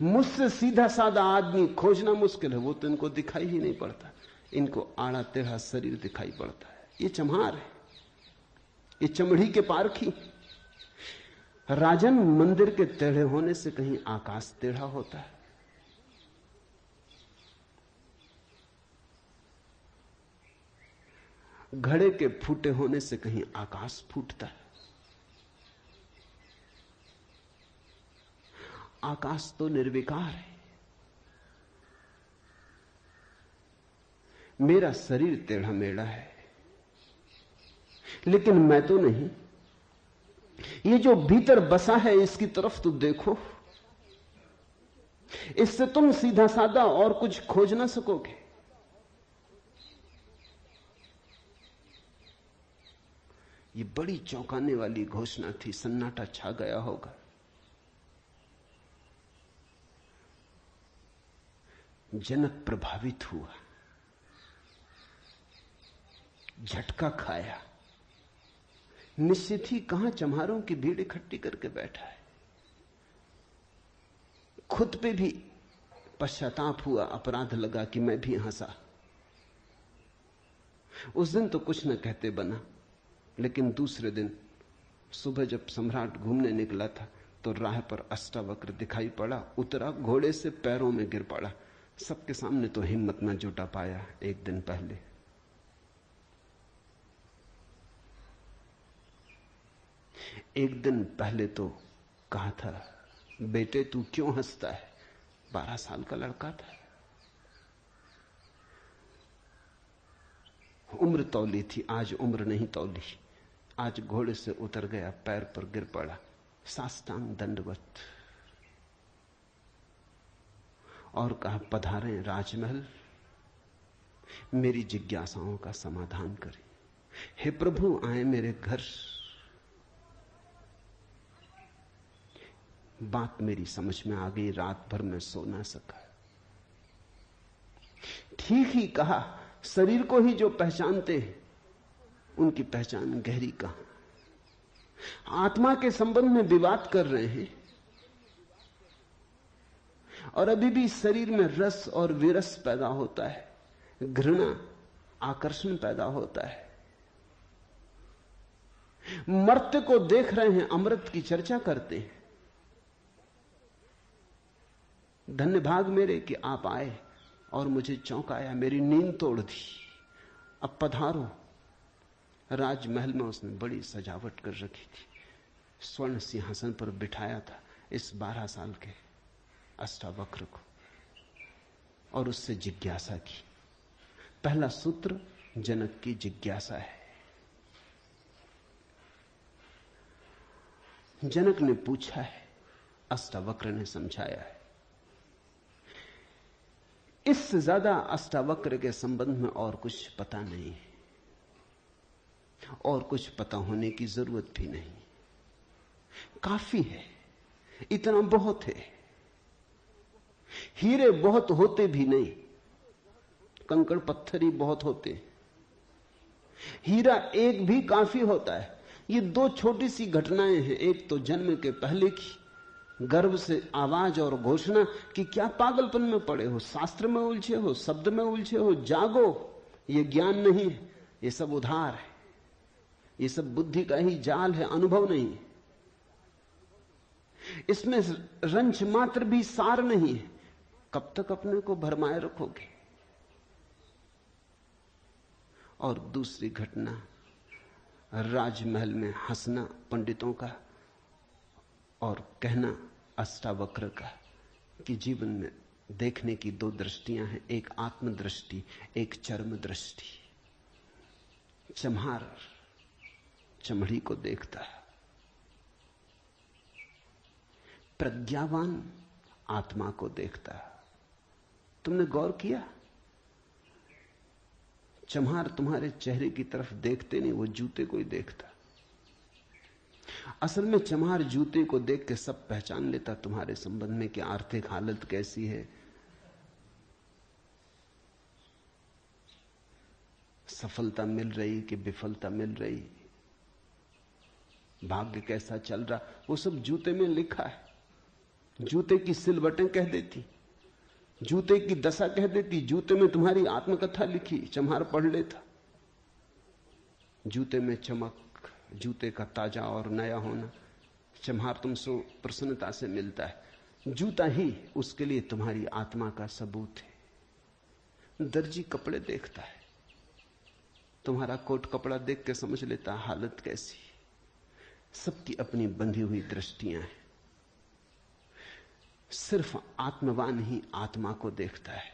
Speaker 1: मुझसे सीधा साधा आदमी खोजना मुश्किल है, वो तो इनको दिखाई ही नहीं पड़ता। इनको आड़ा टेढ़ा शरीर दिखाई पड़ता है। ये चम्हार है, ये चमड़ी के पारखी। राजन, मंदिर के टेढ़े होने से कहीं आकाश टेढ़ा होता है? घड़े के फूटे होने से कहीं आकाश फूटता है? आकाश तो निर्विकार है। मेरा शरीर टेढ़ा मेढ़ा है, लेकिन मैं तो नहीं। ये जो भीतर बसा है इसकी तरफ तो देखो। इससे तुम सीधा साधा और कुछ खोज ना सकोगे। ये बड़ी चौंकाने वाली घोषणा थी। सन्नाटा छा गया होगा। जनक प्रभावित हुआ, झटका खाया। निश्चित ही कहां चम्हारों की भीड़ इकट्ठी करके बैठा है। खुद पे भी पश्चाताप हुआ, अपराध लगा कि मैं भी हंसा। उस दिन तो कुछ न कहते बना, लेकिन दूसरे दिन सुबह जब सम्राट घूमने निकला था तो राह पर अष्टावक्र दिखाई पड़ा। उतरा, घोड़े से पैरों में गिर पड़ा। सबके सामने तो हिम्मत न जुटा पाया। एक दिन पहले तो कहा था, बेटे तू क्यों हंसता है? 12 साल का लड़का था। उम्र तौली थी, आज उम्र नहीं तौली। आज घोड़े से उतर गया, पैर पर गिर पड़ा, साष्टांग दंडवत, और कहा, पधारें राजमहल, मेरी जिज्ञासाओं का समाधान करें। हे प्रभु, आए मेरे घर। बात मेरी समझ में आ गई। रात भर मैं सो ना सका। ठीक ही कहा। शरीर को ही जो पहचानते हैं उनकी पहचान गहरी कहां। आत्मा के संबंध में विवाद कर रहे हैं और अभी भी शरीर में रस और विरस पैदा होता है, घृणा, आकर्षण पैदा होता है। मर्त्य को देख रहे हैं, अमृत की चर्चा करते हैं। धन्य भाग मेरे कि आप आए और मुझे चौंकाया, मेरी नींद तोड़ दी। अब पधारो। राजमहल में उसने बड़ी सजावट कर रखी थी। स्वर्ण सिंहासन पर बिठाया था इस 12 साल के अष्टावक्र को और उससे जिज्ञासा की। पहला सूत्र जनक की जिज्ञासा है। जनक ने पूछा है, अष्टावक्र ने समझाया है। इससे ज्यादा अष्टावक्र के संबंध में और कुछ पता नहीं है, और कुछ पता होने की जरूरत भी नहीं। काफी है, इतना बहुत है। हीरे बहुत होते भी नहीं, कंकड़ पत्थर ही बहुत होते। हीरा एक भी काफी होता है। ये 2 छोटी सी घटनाएं हैं। एक तो जन्म के पहले की गर्भ से आवाज और घोषणा कि क्या पागलपन में पड़े हो, शास्त्र में उलझे हो, शब्द में उलझे हो, जागो। ये ज्ञान नहीं है, ये सब उधार है, ये सब बुद्धि का ही जाल है, अनुभव नहीं। इसमें रंच मात्र भी सार नहीं है। कब तक अपने को भरमाए रखोगे? और दूसरी घटना, राजमहल में हंसना पंडितों का और कहना अष्टावक्र का कि जीवन में देखने की 2 दृष्टियां हैं, एक आत्मदृष्टि, एक चर्म दृष्टि। चम्हार चमड़ी को देखता है, प्रज्ञावान आत्मा को देखता है। तुमने गौर किया? चम्हार तुम्हारे चेहरे की तरफ देखते नहीं, वो जूते को ही देखता। असल में चम्हार जूते को देख के सब पहचान लेता तुम्हारे संबंध में कि आर्थिक हालत कैसी है, सफलता मिल रही कि विफलता मिल रही, भाग्य कैसा चल रहा, वो सब जूते में लिखा है। जूते की सिलवटें कह देती, जूते की दशा कह देती। जूते में तुम्हारी आत्मकथा लिखी, चम्हार पढ़ लेता। जूते में चमक, जूते का ताजा और नया होना, चम्हार तुमसे प्रसन्नता से मिलता है। जूता ही उसके लिए तुम्हारी आत्मा का सबूत है। दर्जी कपड़े देखता है, तुम्हारा कोट कपड़ा देख के समझ लेता हालत कैसी। सबकी अपनी बंधी हुई दृष्टियां हैं। सिर्फ आत्मवान ही आत्मा को देखता है,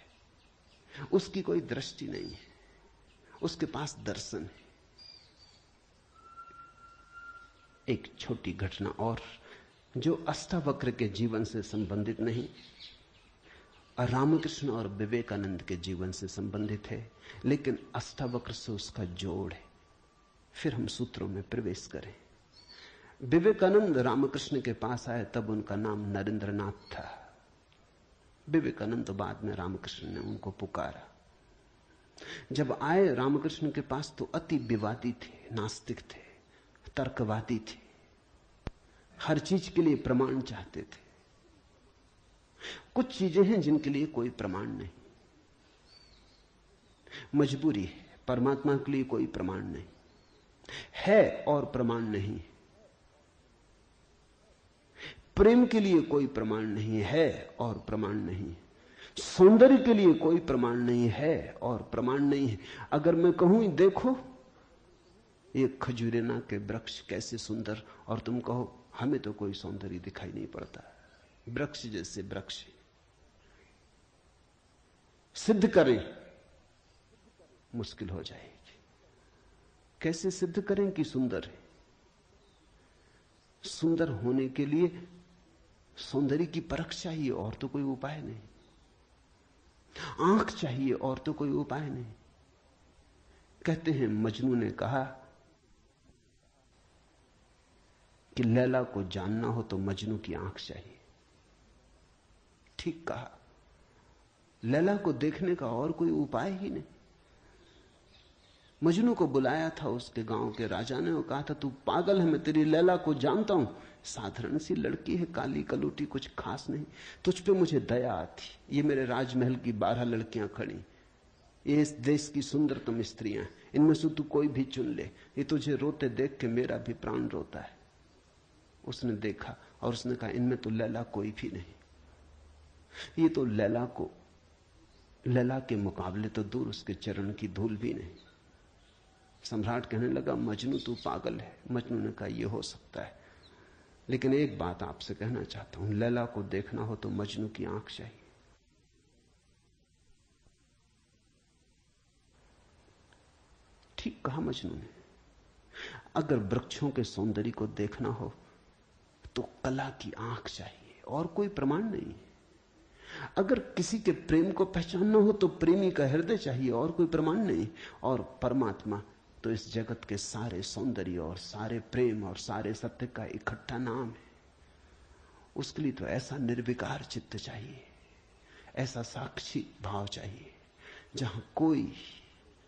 Speaker 1: उसकी कोई दृष्टि नहीं है, उसके पास दर्शन है। एक छोटी घटना और, जो अष्टावक्र के जीवन से संबंधित नहीं, रामकृष्ण और विवेकानंद के जीवन से संबंधित है, लेकिन अष्टावक्र से उसका जोड़ है। फिर हम सूत्रों में प्रवेश करें। विवेकानंद रामकृष्ण के पास आए तब उनका नाम नरेंद्रनाथ था। विवेकानंद तो बाद में रामकृष्ण ने उनको पुकारा। जब आए रामकृष्ण के पास तो अति विवादी थे, नास्तिक थे, तर्कवादी थे, हर चीज के लिए प्रमाण चाहते थे। कुछ चीजें हैं जिनके लिए कोई प्रमाण नहीं, मजबूरी है। परमात्मा के लिए कोई प्रमाण नहीं है और प्रमाण नहीं। प्रेम के लिए कोई प्रमाण नहीं है और प्रमाण नहीं। सौंदर्य के लिए कोई प्रमाण नहीं है और प्रमाण नहीं है। अगर मैं कहूं देखो ये खजूरेना के वृक्ष कैसे सुंदर, और तुम कहो हमें तो कोई सौंदर्य दिखाई नहीं पड़ता, वृक्ष जैसे वृक्ष, सिद्ध करें, मुश्किल हो जाएगी। कैसे सिद्ध करें कि सुंदर है? सुंदर होने के लिए सौंदर्य की परख चाहिए और तो कोई उपाय नहीं। आंख चाहिए और तो कोई उपाय नहीं। कहते हैं मजनू ने कहा कि लैला को जानना हो तो मजनू की आंख चाहिए। ठीक कहा। लैला को देखने का और कोई उपाय ही नहीं। मजनू को बुलाया था उसके गांव के राजा ने और कहा था तू पागल है, मैं तेरी लैला को जानता हूं, साधारण सी लड़की है, काली कलूटी, कुछ खास नहीं, तुझ पे मुझे दया आती। ये मेरे राजमहल की 12 लड़कियां खड़ी, ये इस देश की सुंदरतम स्त्रियां, इनमें से तू कोई भी चुन ले, ये तुझे रोते देख के मेरा भी प्राण रोता है। उसने देखा और उसने कहा इनमें तो लैला कोई भी नहीं, ये तो लैला के मुकाबले तो दूर, उसके चरण की धूल भी नहीं। सम्राट कहने लगा मजनू तू पागल है। मजनू ने कहा यह हो सकता है, लेकिन एक बात आपसे कहना चाहता हूं, लैला को देखना हो तो मजनू की आंख चाहिए। ठीक कहा मजनू ने। अगर वृक्षों के सौंदर्य को देखना हो तो कला की आंख चाहिए और कोई प्रमाण नहीं। अगर किसी के प्रेम को पहचानना हो तो प्रेमी का हृदय चाहिए और कोई प्रमाण नहीं। और परमात्मा तो इस जगत के सारे सौंदर्य और सारे प्रेम और सारे सत्य का इकट्ठा नाम है। उसके लिए तो ऐसा निर्विकार चित्त चाहिए, ऐसा साक्षी भाव चाहिए जहां कोई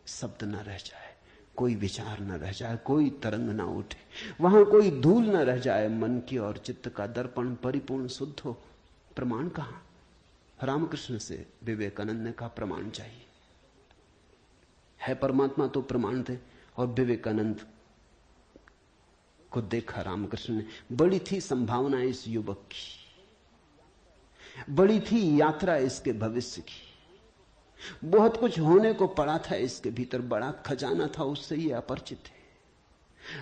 Speaker 1: शब्द न रह जाए, कोई विचार न रह जाए, कोई तरंग ना उठे, वहां कोई धूल न रह जाए, मन की और चित्त का दर्पण परिपूर्ण शुद्ध हो। प्रमाण कहां? रामकृष्ण से विवेकानंद ने कहा प्रमाण चाहिए। है परमात्मा तो प्रमाण थे। और विवेकानंद को देखा रामकृष्ण ने। बड़ी थी संभावना इस युवक की, बड़ी थी यात्रा इसके भविष्य की, बहुत कुछ होने को पड़ा था इसके भीतर, बड़ा खजाना था, उससे ये अपरिचित है।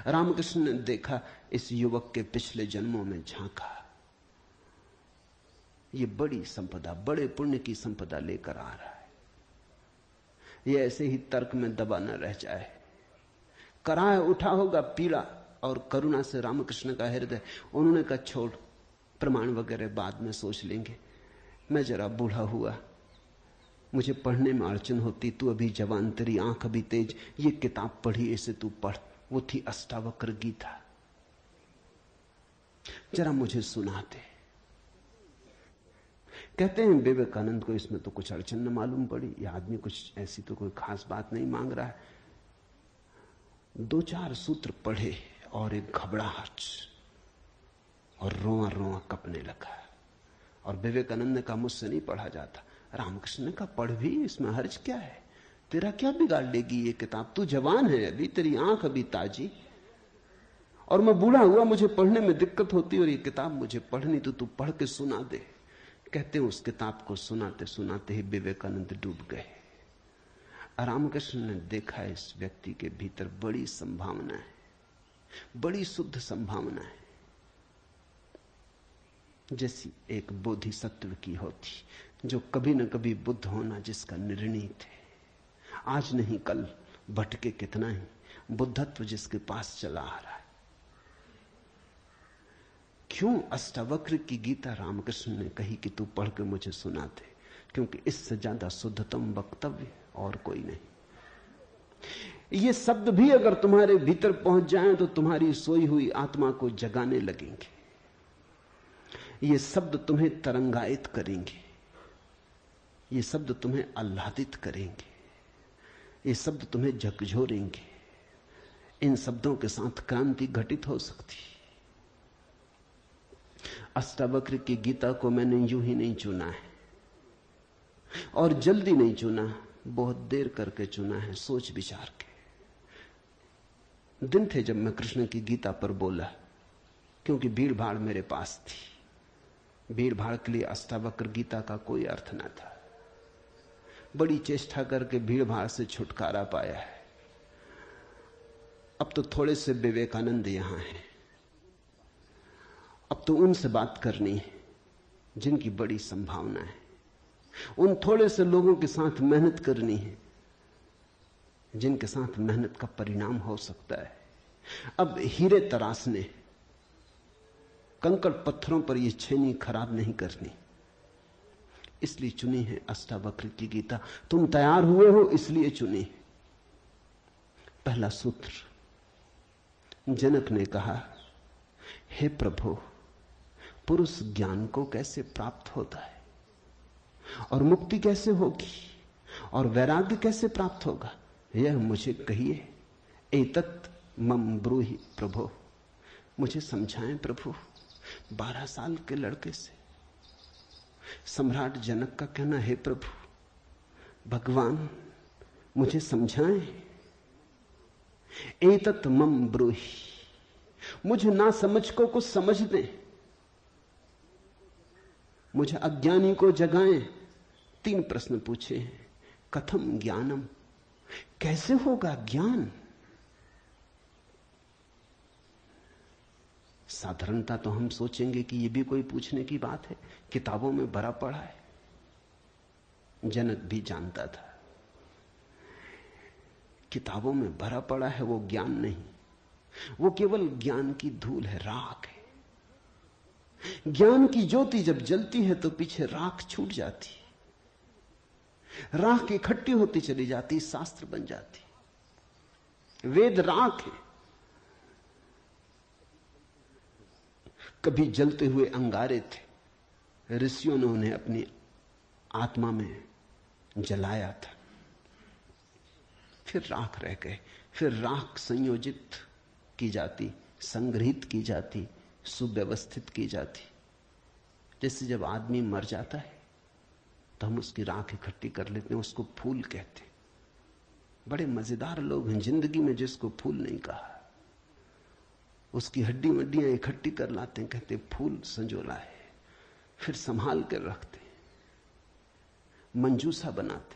Speaker 1: रामकृष्ण ने देखा, इस युवक के पिछले जन्मों में झांका, ये बड़ी संपदा, बड़े पुण्य की संपदा लेकर आ रहा है। ये ऐसे ही तर्क में दबा न रह जाए। कराह उठा होगा पीड़ा और करुणा से रामकृष्ण का हृदय। उन्होंने कहा छोड़, प्रमाण वगैरह बाद में सोच लेंगे, मैं जरा बूढ़ा हुआ, मुझे पढ़ने में अड़चन होती, तू अभी जवान, तेरी आंख अभी तेज, ये किताब पढ़ी, इसे तू पढ़। वो थी अष्टावक्र गीता, जरा मुझे सुनाते। कहते हैं विवेकानंद को इसमें तो कुछ अड़चन न मालूम पड़ी, यह आदमी कुछ ऐसी तो कोई खास बात नहीं मांग रहा है। 2-4 सूत्र पढ़े और एक घबराहट और रोआ रोआ कपने लगा। और विवेकानंद ने कहा मुझसे नहीं पढ़ा जाता। रामकृष्ण ने कहा पढ़ भी, इसमें हर्ज क्या है, तेरा क्या बिगाड़ लेगी ये किताब, तू जवान है अभी, तेरी आंख अभी ताजी, और मैं बूढ़ा हुआ, मुझे पढ़ने में दिक्कत होती, और ये किताब मुझे पढ़नी तो तू पढ़ के सुना दे। कहते हैं उस किताब को सुनाते सुनाते ही विवेकानंद डूब गए। रामकृष्ण ने देखा इस व्यक्ति के भीतर बड़ी संभावना है, बड़ी शुद्ध संभावना है, जैसी एक बोधिसत्व की होती, जो कभी न कभी बुद्ध होना जिसका निर्णीत है, आज नहीं कल, भटके कितना ही, बुद्धत्व जिसके पास चला आ रहा है। क्यों अष्टावक्र की गीता रामकृष्ण ने कही कि तू पढ़ के मुझे सुना दे, क्योंकि इससे ज्यादा शुद्धतम वक्तव्य और कोई नहीं। ये शब्द भी अगर तुम्हारे भीतर पहुंच जाएं तो तुम्हारी सोई हुई आत्मा को जगाने लगेंगे। ये शब्द तुम्हें तरंगायित करेंगे, ये शब्द तुम्हें आह्लादित करेंगे, ये शब्द तुम्हें झकझोरेंगे। इन शब्दों के साथ क्रांति घटित हो सकती। अष्टावक्र की गीता को मैंने यूं ही नहीं चुना है, और जल्दी नहीं चुना, बहुत देर करके चुना है, सोच विचार के। दिन थे जब मैं कृष्ण की गीता पर बोला, क्योंकि भीड़ भाड़ मेरे पास थी। भीड़ भाड़ के लिए अष्टावक्र गीता का कोई अर्थ न था। बड़ी चेष्टा करके भीड़ भाड़ से छुटकारा पाया है। अब तो थोड़े से विवेकानंद यहां हैं, अब तो उनसे बात करनी है जिनकी बड़ी संभावना है। उन थोड़े से लोगों के साथ मेहनत करनी है जिनके साथ मेहनत का परिणाम हो सकता है। अब हीरे तराशने, कंकड़ पत्थरों पर यह छेनी खराब नहीं करनी, इसलिए चुनी है अष्टावक्र की गीता। तुम तैयार हुए हो इसलिए चुनी। पहला सूत्र, जनक ने कहा, हे प्रभु, पुरुष ज्ञान को कैसे प्राप्त होता है, और मुक्ति कैसे होगी, और वैराग्य कैसे प्राप्त होगा, यह मुझे कहिए। एतत् मम ब्रूहि प्रभु, मुझे समझाएं प्रभु। 12 साल के लड़के से सम्राट जनक का कहना, हे प्रभु भगवान मुझे समझाएं। एतत् मम ब्रूहि, मुझे ना समझ को कुछ समझ दें, मुझे अज्ञानी को जगाएं। 3 प्रश्न पूछे हैं। कथम ज्ञानम, कैसे होगा ज्ञान? साधारणता तो हम सोचेंगे कि यह भी कोई पूछने की बात है, किताबों में भरा पड़ा है। जनक भी जानता था किताबों में भरा पड़ा है वो ज्ञान नहीं, वो केवल ज्ञान की धूल है, राख है। ज्ञान की ज्योति जब जलती है तो पीछे राख छूट जाती, राख इकट्ठी होती चली जाती, शास्त्र बन जाती। वेद राख है। कभी जलते हुए अंगारे थे, ऋषियों ने उन्हें अपनी आत्मा में जलाया था, फिर राख रह गए। फिर राख संयोजित की जाती, संग्रहित की जाती, सुव्यवस्थित की जाती। जैसे जब आदमी मर जाता है तो हम उसकी राख इकट्ठी कर लेते हैं, उसको फूल कहते हैं। बड़े मजेदार लोग हैं जिंदगी में जिसको फूल नहीं कहा। उसकी हड्डी वड्डियां इकट्ठी कर लाते हैं, कहते फूल संजोला है, फिर संभाल कर रखते, मंजूसा बनाते।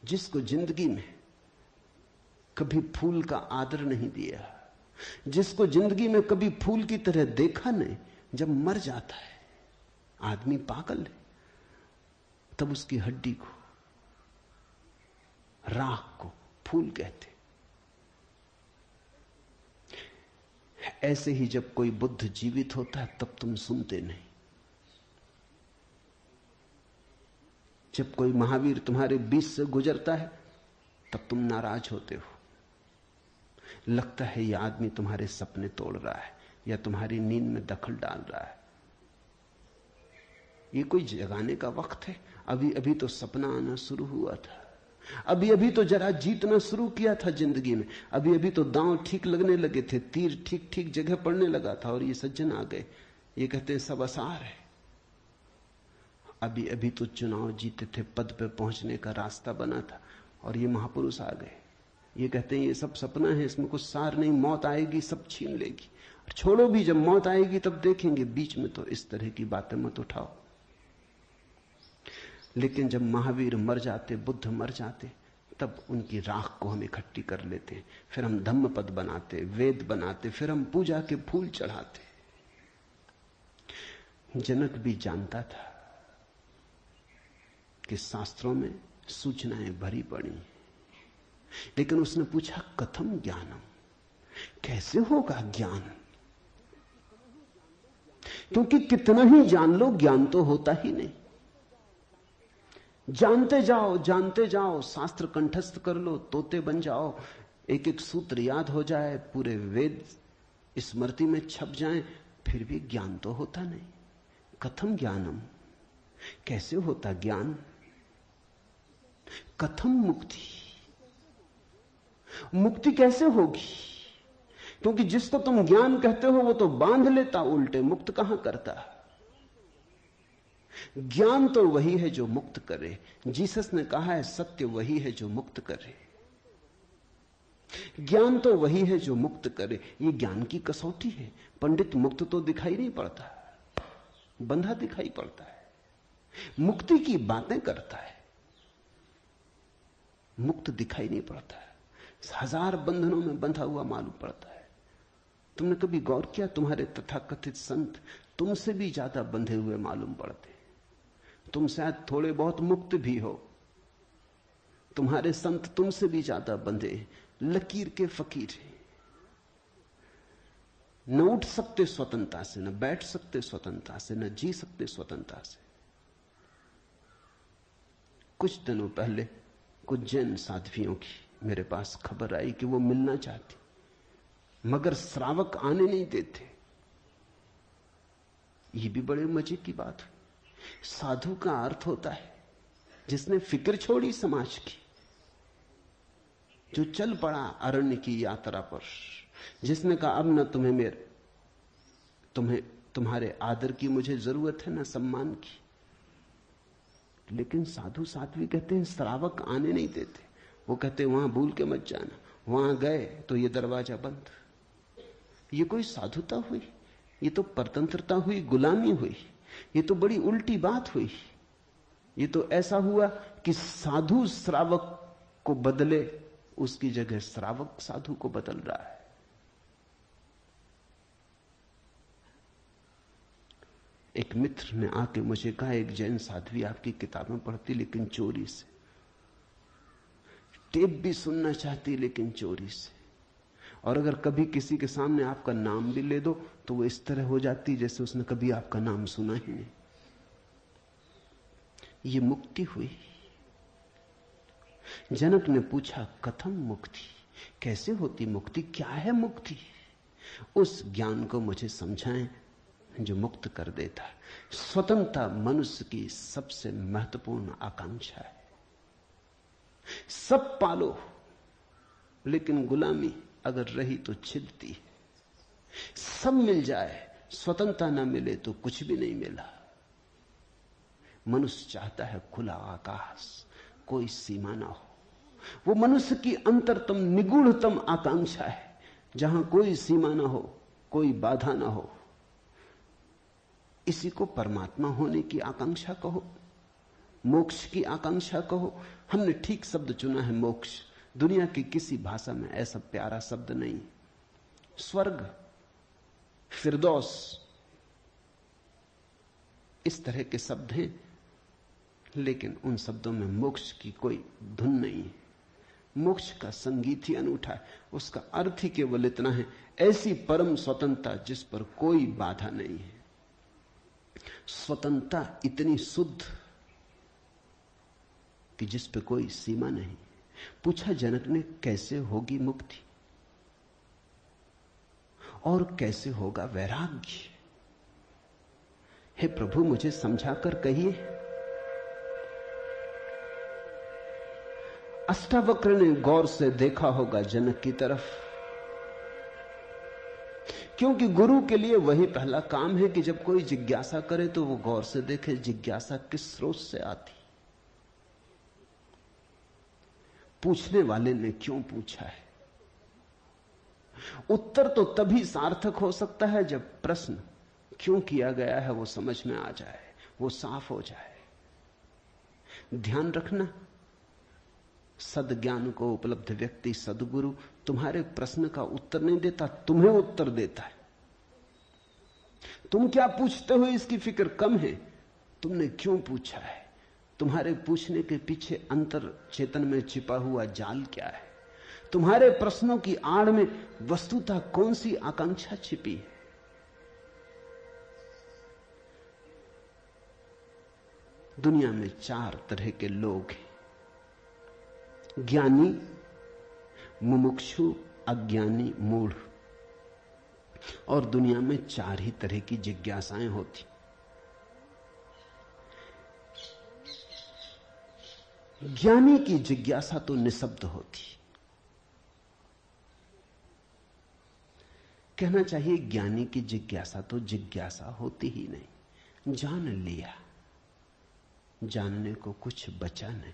Speaker 1: जिसको जिंदगी में कभी फूल का आदर नहीं दिया, जिसको जिंदगी में कभी फूल की तरह देखा नहीं, जब मर जाता है आदमी पागल है, तब उसकी हड्डी को, राख को फूल कहते। ऐसे ही जब कोई बुद्ध जीवित होता है तब तुम सुनते नहीं। जब कोई महावीर तुम्हारे बीच से गुजरता है तब तुम नाराज होते हो। लगता है यह आदमी तुम्हारे सपने तोड़ रहा है या तुम्हारी नींद में दखल डाल रहा है। ये कोई जगाने का वक्त है? अभी अभी तो सपना आना शुरू हुआ था, अभी अभी तो जरा जीतना शुरू किया था जिंदगी में, अभी अभी तो दांव ठीक लगने लगे थे, तीर ठीक ठीक जगह पड़ने लगा था, और ये सज्जन आ गए। ये कहते हैं सब आसार है। अभी अभी तो चुनाव जीते थे, पद पे पहुंचने का रास्ता बना था, और ये महापुरुष आ गए। ये कहते हैं ये सब सपना है, इसमें कुछ सार नहीं, मौत आएगी सब छीन लेगी। और छोड़ो भी, जब मौत आएगी तब देखेंगे, बीच में तो इस तरह की बातें मत उठाओ। लेकिन जब महावीर मर जाते, बुद्ध मर जाते, तब उनकी राख को हम इकट्ठी कर लेते, फिर हम धम्मपद बनाते, वेद बनाते, फिर हम पूजा के फूल चढ़ाते। जनक भी जानता था कि शास्त्रों में सूचनाएं भरी पड़ी, लेकिन उसने पूछा कथम ज्ञानम, कैसे होगा ज्ञान? क्योंकि कितना ही जान लो, ज्ञान तो होता ही नहीं। जानते जाओ, शास्त्र कंठस्थ कर लो, तोते बन जाओ, एक एक सूत्र याद हो जाए, पूरे वेद स्मृति में छप जाएं, फिर भी ज्ञान तो होता नहीं। कथम ज्ञानम, कैसे होता ज्ञान? कथम मुक्ति, मुक्ति कैसे होगी? क्योंकि जिसको तुम ज्ञान कहते हो वो तो बांध लेता उल्टे, मुक्त कहां करता। ज्ञान तो वही है जो मुक्त करे। जीसस ने कहा है सत्य वही है जो मुक्त करे। ज्ञान तो वही है जो मुक्त करे। ये ज्ञान की कसौटी है। पंडित मुक्त तो दिखाई नहीं पड़ता, बंधा दिखाई पड़ता है। मुक्ति की बातें करता है, मुक्त दिखाई नहीं पड़ता है। हजार बंधनों में बंधा हुआ मालूम पड़ता है। तुमने कभी गौर किया, तुम्हारे तथाकथित संत तुमसे भी ज्यादा बंधे हुए मालूम पड़ते। तुम शायद थोड़े बहुत मुक्त भी हो, तुम्हारे संत तुमसे भी ज्यादा बंधे, लकीर के फकीर हैं। न उठ सकते स्वतंत्रता से, न बैठ सकते स्वतंत्रता से, न जी सकते स्वतंत्रता से। कुछ दिनों पहले कुछ जैन साध्वियों की मेरे पास खबर आई कि वो मिलना चाहती, मगर श्रावक आने नहीं देते। ये भी बड़े मजे की बात है। साधु का अर्थ होता है जिसने फिक्र छोड़ी समाज की, जो चल पड़ा अरण्य की यात्रा पर, जिसने कहा अब न तुम्हारे आदर की मुझे जरूरत है, न सम्मान की। लेकिन साधु साध्वी कहते हैं श्रावक आने नहीं देते। वो कहते हैं वहां भूल के मत जाना, वहां गए तो ये दरवाजा बंद। ये कोई साधुता हुई? ये तो परतंत्रता हुई, गुलामी हुई। ये तो बड़ी उल्टी बात हुई। ये तो ऐसा हुआ कि साधु श्रावक को बदले, उसकी जगह श्रावक साधु को बदल रहा है। एक मित्र ने आके मुझे कहा, एक जैन साध्वी आपकी किताबें पढ़ती लेकिन चोरी से, टेप भी सुनना चाहती लेकिन चोरी से, और अगर कभी किसी के सामने आपका नाम भी ले दो तो वो इस तरह हो जाती जैसे उसने कभी आपका नाम सुना ही नहीं। ये मुक्ति हुई। जनक ने पूछा कथम मुक्ति, कैसे होती मुक्ति, क्या है मुक्ति? उस ज्ञान को मुझे समझाएं जो मुक्त कर देता है। स्वतंत्रता मनुष्य की सबसे महत्वपूर्ण आकांक्षा है। सब पालो, लेकिन गुलामी अगर रही तो छिदती है। सब मिल जाए, स्वतंत्रता ना मिले तो कुछ भी नहीं मिला। मनुष्य चाहता है खुला आकाश, कोई सीमा ना हो। वो मनुष्य की अंतरतम निगूढ़तम आकांक्षा है, जहां कोई सीमा ना हो, कोई बाधा ना हो। इसी को परमात्मा होने की आकांक्षा कहो, मोक्ष की आकांक्षा कहो। हमने ठीक शब्द चुना है, मोक्ष। दुनिया की किसी भाषा में ऐसा प्यारा शब्द नहीं। स्वर्ग, फिरदौस, इस तरह के शब्द हैं, लेकिन उन शब्दों में मोक्ष की कोई धुन नहीं है। मोक्ष का संगीत ही अनूठा है। उसका अर्थ ही केवल इतना है, ऐसी परम स्वतंत्रता जिस पर कोई बाधा नहीं है। स्वतंत्रता इतनी शुद्ध कि जिस पे कोई सीमा नहीं। पूछा जनक ने कैसे होगी मुक्ति और कैसे होगा वैराग्य? हे प्रभु मुझे समझाकर कहिए। अष्टावक्र ने गौर से देखा होगा जनक की तरफ, क्योंकि गुरु के लिए वही पहला काम है कि जब कोई जिज्ञासा करे तो वो गौर से देखे जिज्ञासा किस स्रोत से आती, पूछने वाले ने क्यों पूछा है। उत्तर तो तभी सार्थक हो सकता है जब प्रश्न क्यों किया गया है वो समझ में आ जाए, वो साफ हो जाए। ध्यान रखना, सद्ज्ञान को उपलब्ध व्यक्ति सद्गुरु तुम्हारे प्रश्न का उत्तर नहीं देता, तुम्हें उत्तर देता है। तुम क्या पूछते हो इसकी फिक्र कम है, तुमने क्यों पूछा है, तुम्हारे पूछने के पीछे अंतर चेतन में छिपा हुआ जाल क्या है। तुम्हारे प्रश्नों की आड़ में वस्तुतः कौन सी आकांक्षा छिपी है? दुनिया में 4 तरह के लोग हैं, ज्ञानी, मुमुक्षु, अज्ञानी, मूढ़। और दुनिया में 4 ही तरह की जिज्ञासाएं होती। ज्ञानी की जिज्ञासा तो निशब्द होती। कहना चाहिए ज्ञानी की जिज्ञासा तो जिज्ञासा होती ही नहीं। जान लिया, जानने को कुछ बचा नहीं,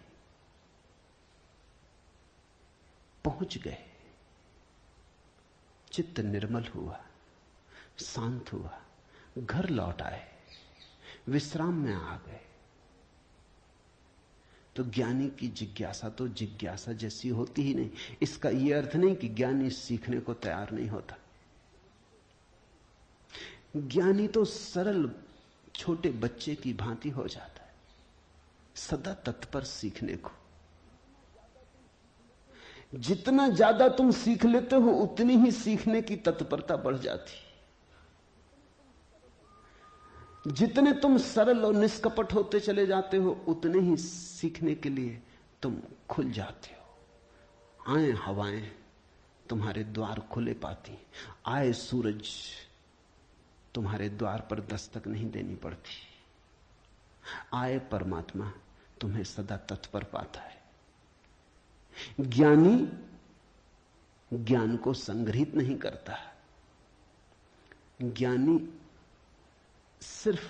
Speaker 1: पहुंच गए, चित्त निर्मल हुआ, शांत हुआ, घर लौट आए, विश्राम में आ गए। तो ज्ञानी की जिज्ञासा तो जिज्ञासा जैसी होती ही नहीं। इसका यह अर्थ नहीं कि ज्ञानी सीखने को तैयार नहीं होता। ज्ञानी तो सरल छोटे बच्चे की भांति हो जाता है, सदा तत्पर सीखने को। जितना ज्यादा तुम सीख लेते हो उतनी ही सीखने की तत्परता बढ़ जाती। जितने तुम सरल और निष्कपट होते चले जाते हो उतने ही सीखने के लिए तुम खुल जाते हो। आए हवाएं तुम्हारे द्वार खुले पाती, आए सूरज तुम्हारे द्वार पर दस्तक नहीं देनी पड़ती, आए परमात्मा तुम्हें सदा तत्पर पाता है। ज्ञानी ज्ञान को संग्रहित नहीं करता, ज्ञानी सिर्फ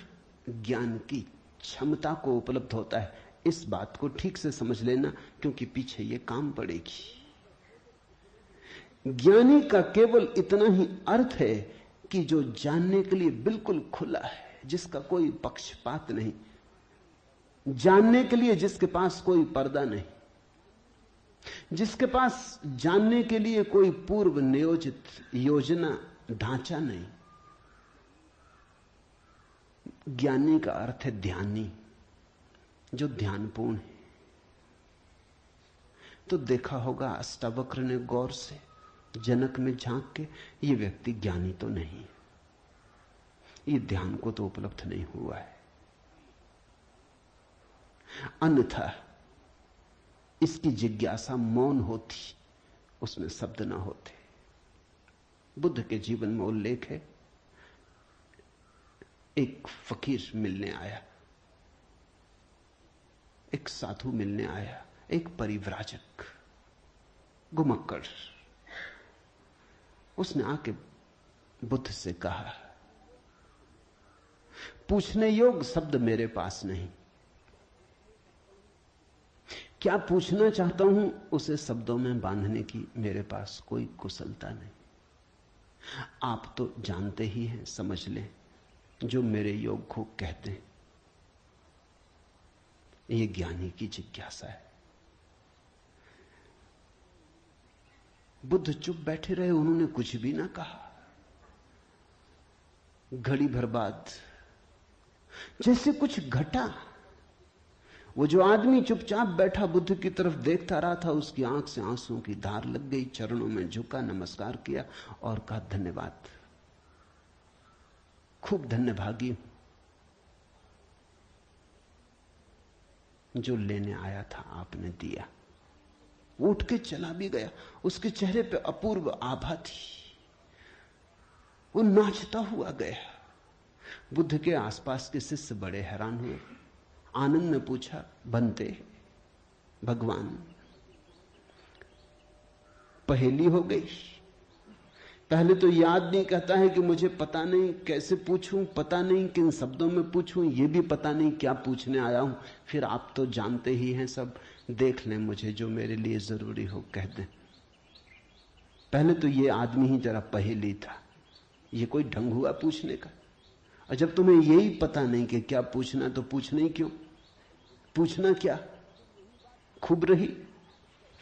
Speaker 1: ज्ञान की क्षमता को उपलब्ध होता है। इस बात को ठीक से समझ लेना, क्योंकि पीछे यह काम पड़ेगी। ज्ञानी का केवल इतना ही अर्थ है कि जो जानने के लिए बिल्कुल खुला है, जिसका कोई पक्षपात नहीं, जानने के लिए जिसके पास कोई पर्दा नहीं, जिसके पास जानने के लिए कोई पूर्व नियोजित योजना ढांचा नहीं। ज्ञानी का अर्थ है ध्यानी, जो ध्यानपूर्ण है। तो देखा होगा अष्टावक्र ने गौर से जनक में झांक के, ये व्यक्ति ज्ञानी तो नहीं, ये ध्यान को तो उपलब्ध नहीं हुआ है। अन्यथा इसकी जिज्ञासा मौन होती, उसमें शब्द ना होते। बुद्ध के जीवन में उल्लेख है, एक फकीर मिलने आया, एक साधु मिलने आया, एक परिव्राजक घुमक्कड़। उसने आके बुद्ध से कहा, पूछने योग्य शब्द मेरे पास नहीं, क्या पूछना चाहता हूं उसे शब्दों में बांधने की मेरे पास कोई कुशलता नहीं। आप तो जानते ही हैं, समझ लें, जो मेरे योग को कहते हैं। ये ज्ञानी की जिज्ञासा है। बुद्ध चुप बैठे रहे, उन्होंने कुछ भी ना कहा। घड़ी भर बाद जैसे कुछ घटा। वो जो आदमी चुपचाप बैठा बुद्ध की तरफ देखता रहा था, उसकी आंख से आंसुओं की धार लग गई। चरणों में झुका, नमस्कार किया और कहा, धन्यवाद, खूब धन्यभागी हूं। जो लेने आया था आपने दिया। वो उठ के चला भी गया। उसके चेहरे पे अपूर्व आभा थी, वो नाचता हुआ गया। बुद्ध के आसपास के शिष्य बड़े हैरान हुए। आनंद ने पूछा, बनते भगवान, पहेली हो गई। पहले तो याद नहीं, कहता है कि मुझे पता नहीं कैसे पूछूं, पता नहीं किन शब्दों में पूछूं, ये भी पता नहीं क्या पूछने आया हूं। फिर आप तो जानते ही हैं सब, देख लें, मुझे जो मेरे लिए जरूरी हो कह दें। पहले तो ये आदमी ही जरा पहेली था, ये कोई ढंग हुआ पूछने का? और जब तुम्हें यही पता नहीं कि क्या पूछना, तो पूछना ही क्यों? पूछना क्या? खूब रही।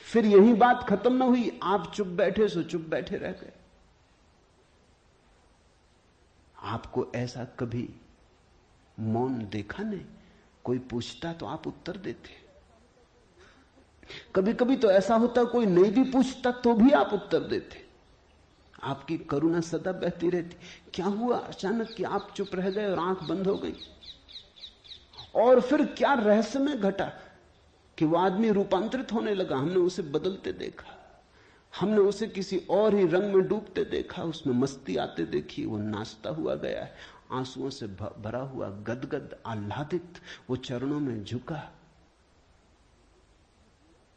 Speaker 1: फिर यही बात खत्म ना हुई, आप चुप बैठे सो चुप बैठे रह गए। आपको ऐसा कभी मौन देखा नहीं? कोई पूछता तो आप उत्तर देते। कभी कभी तो ऐसा होता कोई नहीं भी पूछता तो भी आप उत्तर देते। आपकी करुणा सदा बहती रहती। क्या हुआ अचानक कि आप चुप रह गए और आंख बंद हो गई? और फिर क्या रहस्य में घटा कि वो आदमी रूपांतरित होने लगा? हमने उसे बदलते देखा, हमने उसे किसी और ही रंग में डूबते देखा, उसमें मस्ती आते देखी। वो नाचता हुआ गया है, आंसुओं से भरा हुआ, गदगद आह्लादित, वो चरणों में झुका।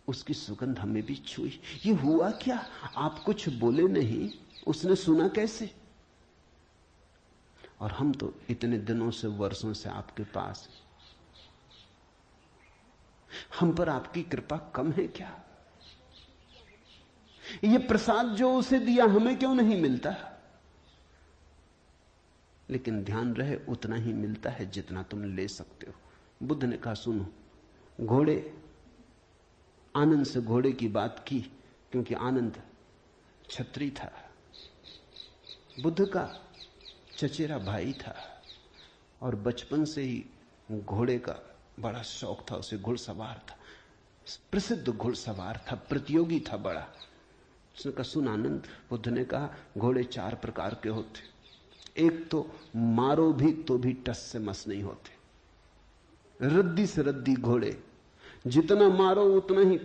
Speaker 1: उसकी सुगंध हमें भी छुई। ये हुआ क्या? आप कुछ बोले नहीं, उसने सुना कैसे? और हम तो इतने दिनों से, वर्षों से आपके पास हैं। हम पर आपकी कृपा कम है क्या? ये प्रसाद जो उसे दिया हमें क्यों नहीं मिलता? लेकिन ध्यान रहे उतना ही मिलता है जितना तुम ले सकते हो। बुद्ध ने कहा सुनो, घोड़े, आनंद से घोड़े की बात की क्योंकि आनंद छत्री था, बुद्ध का चचेरा भाई था और बचपन से ही घोड़े का बड़ा शौक था। उसे घुड़सवार था, प्रसिद्ध घुड़सवार था, प्रतियोगी था बड़ा। उसने कहा सुन आनंद, बुद्ध ने कहा घोड़े 4 प्रकार के होते। एक तो मारो भी तो भी टस से मस नहीं होते, रद्दी से रद्दी घोड़े, जितना मारो उतना ही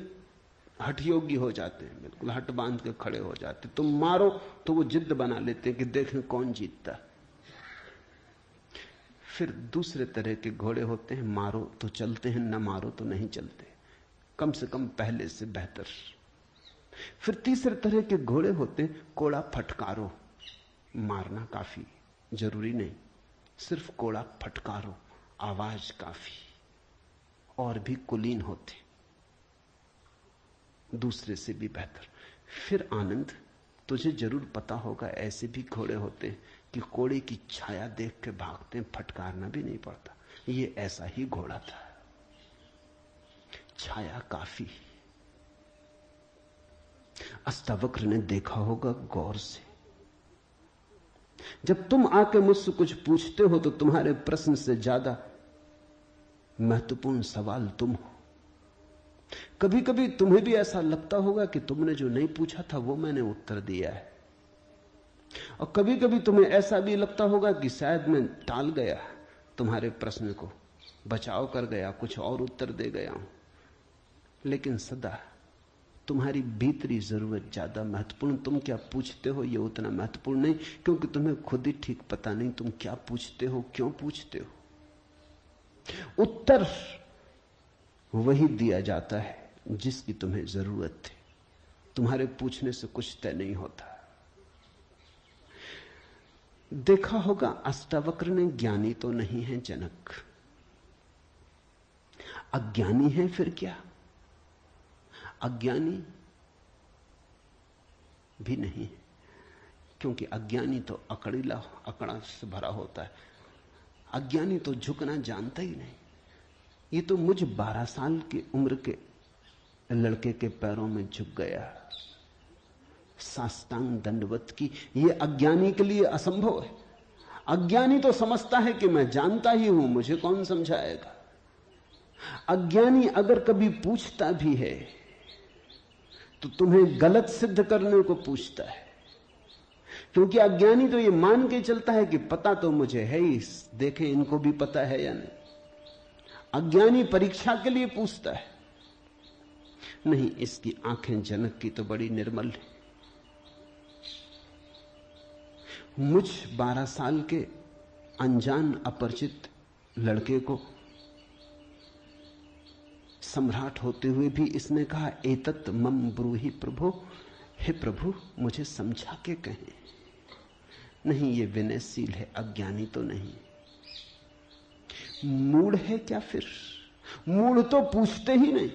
Speaker 1: हठ योग्य हो जाते हैं, बिल्कुल हट बांध के खड़े हो जाते। तुम मारो तो वो जिद बना लेते हैं कि देखें कौन जीतता। फिर दूसरे तरह के घोड़े होते हैं, मारो तो चलते हैं, न मारो तो नहीं चलते, कम से कम पहले से बेहतर। फिर तीसरे तरह के घोड़े होते हैं, कोड़ा फटकारो, मारना काफी जरूरी नहीं, सिर्फ कोड़ा फटकारो, आवाज काफी। और भी कुलीन होते, दूसरे से भी बेहतर। फिर आनंद, तुझे जरूर पता होगा ऐसे भी घोड़े होते हैं कि कोड़े की छाया देख के भागते हैं, फटकारना भी नहीं पड़ता। ये ऐसा ही घोड़ा था, छाया काफी। अष्टावक्र ने देखा होगा गौर से। जब तुम आके मुझसे कुछ पूछते हो तो तुम्हारे प्रश्न से ज्यादा महत्वपूर्ण सवाल तुम हो। कभी कभी तुम्हें भी ऐसा लगता होगा कि तुमने जो नहीं पूछा था वो मैंने उत्तर दिया है, और कभी कभी तुम्हें ऐसा भी लगता होगा कि शायद मैं टाल गया तुम्हारे प्रश्न को, बचाव कर गया, कुछ और उत्तर दे गया हूं। लेकिन सदा तुम्हारी भीतरी जरूरत ज्यादा महत्वपूर्ण। तुम क्या पूछते हो ये उतना महत्वपूर्ण नहीं, क्योंकि तुम्हें खुद ही ठीक पता नहीं तुम क्या पूछते हो, क्यों पूछते हो। उत्तर वही दिया जाता है जिसकी तुम्हें जरूरत है। तुम्हारे पूछने से कुछ तय नहीं होता। देखा होगा अष्टावक्र ने ज्ञानी तो नहीं है जनक, अज्ञानी है फिर क्या? अज्ञानी भी नहीं है, क्योंकि अज्ञानी तो अकड़ीला, अकड़ा से भरा होता है। अज्ञानी तो झुकना जानता ही नहीं। ये तो मुझ 12 साल की उम्र के लड़के के पैरों में झुक गया, साष्टांग दंडवत की। ये अज्ञानी के लिए असंभव है। अज्ञानी तो समझता है कि मैं जानता ही हूं, मुझे कौन समझाएगा। अज्ञानी अगर कभी पूछता भी है तो तुम्हें गलत सिद्ध करने को पूछता है, क्योंकि अज्ञानी तो ये मान के चलता है कि पता तो मुझे है ही, देखें इनको भी पता है या नहीं। अज्ञानी परीक्षा के लिए पूछता है। नहीं, इसकी आंखें जनक की तो बड़ी निर्मल है। मुझ 12 साल के अनजान अपरिचित लड़के को सम्राट होते हुए भी इसने कहा एतत् मम ब्रूहि प्रभो, हे प्रभु मुझे समझा के कहें। नहीं, ये विनयशील है, अज्ञानी तो नहीं। मूढ़ है क्या फिर? मूढ़ तो पूछते ही नहीं।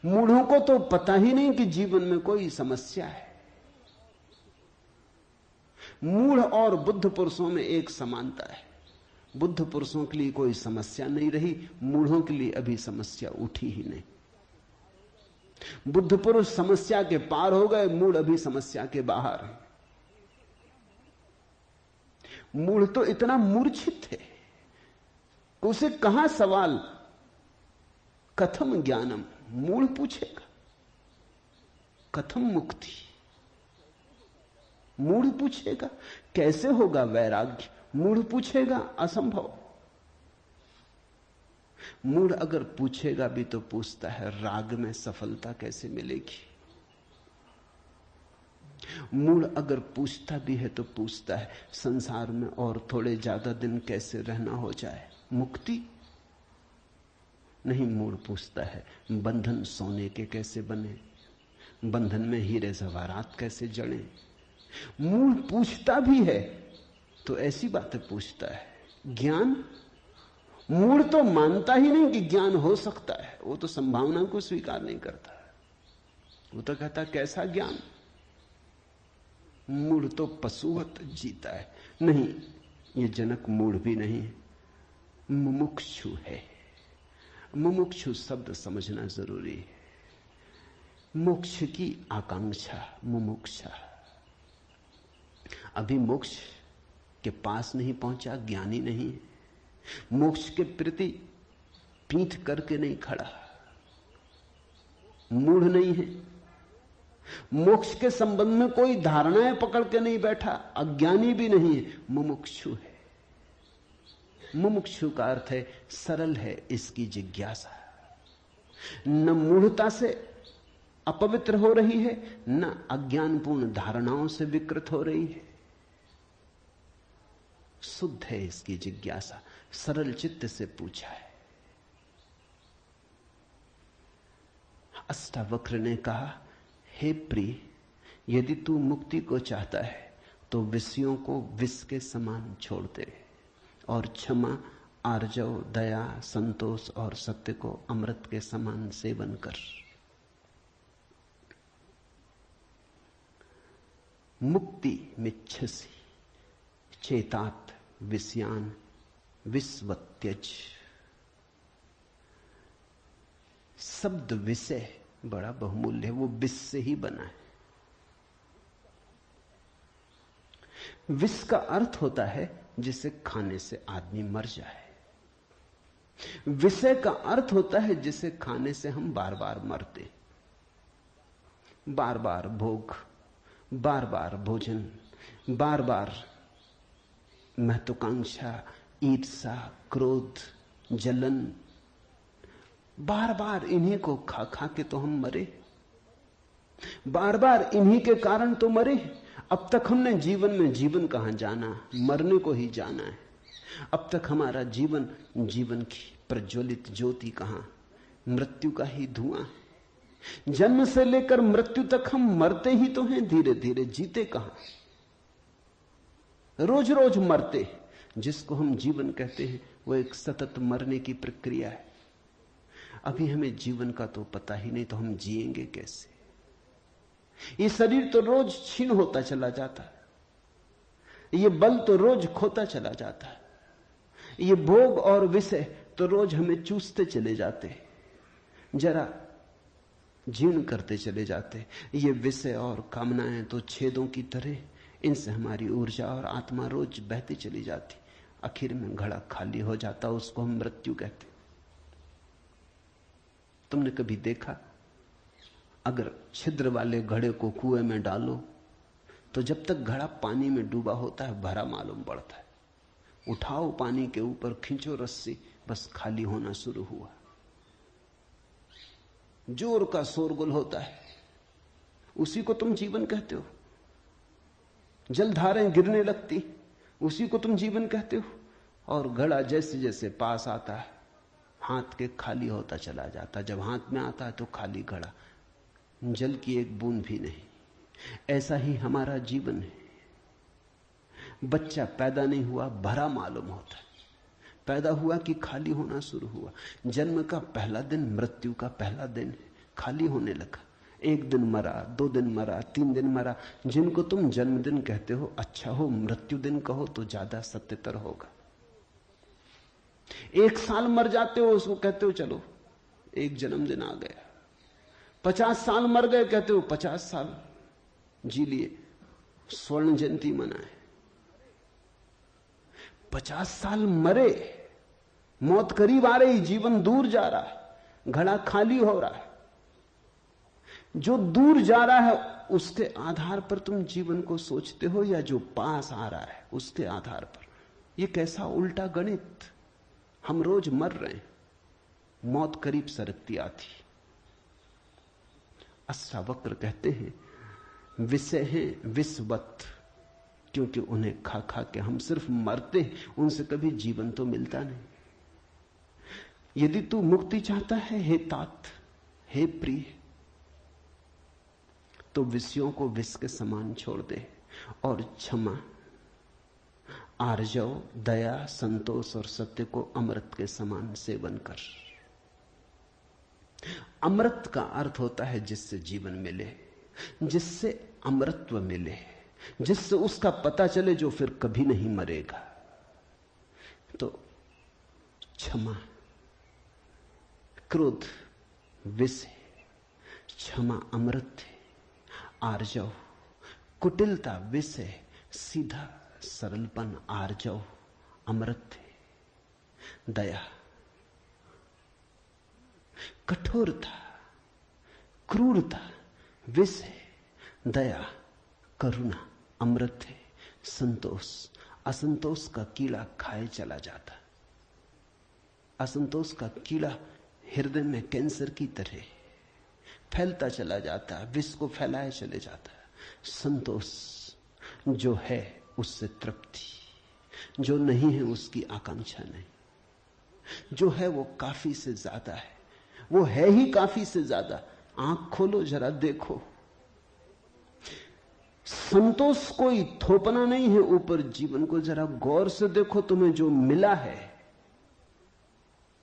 Speaker 1: मूढ़ों को तो पता ही नहीं कि जीवन में कोई समस्या है। मूढ़ और बुद्ध पुरुषों में एक समानता है, बुद्ध पुरुषों के लिए कोई समस्या नहीं रही, मूढ़ों के लिए अभी समस्या उठी ही नहीं। बुद्ध पुरुष समस्या के पार हो गए, मूढ़ अभी समस्या के बाहर है। मूढ़ तो इतना मूर्छित है, उसे कहां सवाल कथम ज्ञानम, मूढ़ पूछेगा। कथम मुक्ति, मूढ़ पूछेगा। कैसे होगा वैराग्य, मूढ़ पूछेगा। असंभव। मूढ़ अगर पूछेगा भी तो पूछता है राग में सफलता कैसे मिलेगी। मूढ़ अगर पूछता भी है तो पूछता है संसार में और थोड़े ज्यादा दिन कैसे रहना हो जाए, मुक्ति नहीं। मूढ़ पूछता है बंधन सोने के कैसे बने, बंधन में हीरे जवाहरात कैसे जड़े। मूढ़ पूछता भी है तो ऐसी बातें पूछता है। ज्ञान, मूढ़ तो मानता ही नहीं कि ज्ञान हो सकता है, वो तो संभावना को स्वीकार नहीं करता। वो तो कहता कैसा ज्ञान। मूढ़ तो पशुवत जीता है। नहीं, ये जनक मूढ़ भी नहीं है, मुमुक्षु है। मुमुक्षु शब्द समझना जरूरी है। मोक्ष की आकांक्षा, मुमुक्षा। अभी मोक्ष के पास नहीं पहुंचा, ज्ञानी नहीं है। मोक्ष के प्रति पीठ करके नहीं खड़ा, मूढ़ नहीं है। मोक्ष के संबंध में कोई धारणाएं पकड़ के नहीं बैठा, अज्ञानी भी नहीं है, मुमुक्षु है। मुमुक्षु का अर्थ है सरल है इसकी जिज्ञासा। न मूढ़ता से अपवित्र हो रही है, न अज्ञानपूर्ण धारणाओं से विकृत हो रही है। शुद्ध है इसकी जिज्ञासा, सरल चित्त से पूछा है। अष्टावक्र ने कहा, हे प्रिय, यदि तू मुक्ति को चाहता है तो विषयों को विष के समान छोड़ दे और क्षमा, आर्जव, दया, संतोष और सत्य को अमृत के समान सेवन कर। मुक्ति मिच्छसि चेतात विषयान विस्वत्यज। शब्द विषय बड़ा बहुमूल्य है, वो विष से ही बना है। विष का अर्थ होता है जिसे खाने से आदमी मर जाए। विषय का अर्थ होता है जिसे खाने से हम बार बार मरते। बार बार भोग, बार बार भोजन, बार बार महत्वाकांक्षा, ईर्ष्या, क्रोध, जलन, बार बार इन्हीं को खा खा के तो हम मरे। बार बार इन्हीं के कारण तो मरे। अब तक हमने जीवन में जीवन कहां जाना, मरने को ही जाना है। अब तक हमारा जीवन, जीवन की प्रज्वलित ज्योति कहां, मृत्यु का ही धुआं है। जन्म से लेकर मृत्यु तक हम मरते ही तो हैं, धीरे धीरे, जीते कहां। रोज रोज मरते। जिसको हम जीवन कहते हैं वो एक सतत मरने की प्रक्रिया है। अभी हमें जीवन का तो पता ही नहीं, तो हम जिएंगे कैसे। ये शरीर तो रोज क्षीण होता चला जाता है, ये बल तो रोज खोता चला जाता है, ये भोग और विषय तो रोज हमें चूसते चले जाते, जरा जीर्ण करते चले जाते। ये विषय और कामनाएं तो छेदों की तरह, इनसे हमारी ऊर्जा और आत्मा रोज बहती चली जाती। आखिर में घड़ा खाली हो जाता, उसको हम मृत्यु कहते। तुमने कभी देखा, अगर छिद्र वाले घड़े को कुएं में डालो तो जब तक घड़ा पानी में डूबा होता है भरा मालूम पड़ता है। उठाओ पानी के ऊपर, खींचो रस्सी, बस खाली होना शुरू हुआ। जोर का शोरगुल होता है, उसी को तुम जीवन कहते हो। जलधारें गिरने लगती, उसी को तुम जीवन कहते हो। और घड़ा जैसे जैसे पास आता है, हाथ के खाली होता चला जाता। जब हाथ में आता है तो खाली घड़ा, जल की एक बूंद भी नहीं। ऐसा ही हमारा जीवन है। बच्चा पैदा नहीं हुआ, भरा मालूम होता है। पैदा हुआ कि खाली होना शुरू हुआ। जन्म का पहला दिन मृत्यु का पहला दिन है, खाली होने लगा। एक दिन मरा, 2 दिन मरा, 3 दिन मरा। जिनको तुम जन्मदिन कहते हो, अच्छा हो मृत्यु दिन कहो तो ज्यादा सत्यतर होगा। 1 साल मर जाते हो, उसको कहते हो चलो एक जन्मदिन आ गया। 50 साल मर गए, कहते हो 50 साल जी लिए, स्वर्ण जयंती मनाए। 50 साल मरे, मौत करीब आ रही, जीवन दूर जा रहा, घड़ा खाली हो रहा है। जो दूर जा रहा है उसके आधार पर तुम जीवन को सोचते हो, या जो पास आ रहा है उसके आधार पर? यह कैसा उल्टा गणित। हम रोज मर रहे हैं, मौत करीब सरकती आती। अष्टावक्र कहते हैं विषय हैं विषवत, क्योंकि उन्हें खा खा के हम सिर्फ मरते हैं, उनसे कभी जीवन तो मिलता नहीं। यदि तू मुक्ति चाहता है हे तात, हे प्रिय, तो विषयों को विष के समान छोड़ दे और क्षमा, आर्जव, दया, संतोष और सत्य को अमृत के समान सेवन कर। अमृत का अर्थ होता है जिससे जीवन मिले, जिससे अमृतत्व मिले, जिससे उसका पता चले जो फिर कभी नहीं मरेगा। तो क्षमा, क्रोध विष है, क्षमा अमृत है, आर्जव, कुटिलता विष है, सीधा सरलपन आर्जव अमृत है, दया, कठोरता, क्रूरता विष है, दया, करुणा अमृत है, संतोष, असंतोष का कीड़ा खाए चला जाता। असंतोष का कीड़ा हृदय में कैंसर की तरह फैलता चला जाता है, विष को फैलाए चले जाता है। संतोष जो है उससे तृप्ति, जो नहीं है उसकी आकांक्षा नहीं, जो है वो काफी से ज्यादा है, वो है ही काफी से ज्यादा। आंख खोलो जरा देखो, संतोष कोई थोपना नहीं है ऊपर जीवन को। जरा गौर से देखो, तुम्हें जो मिला है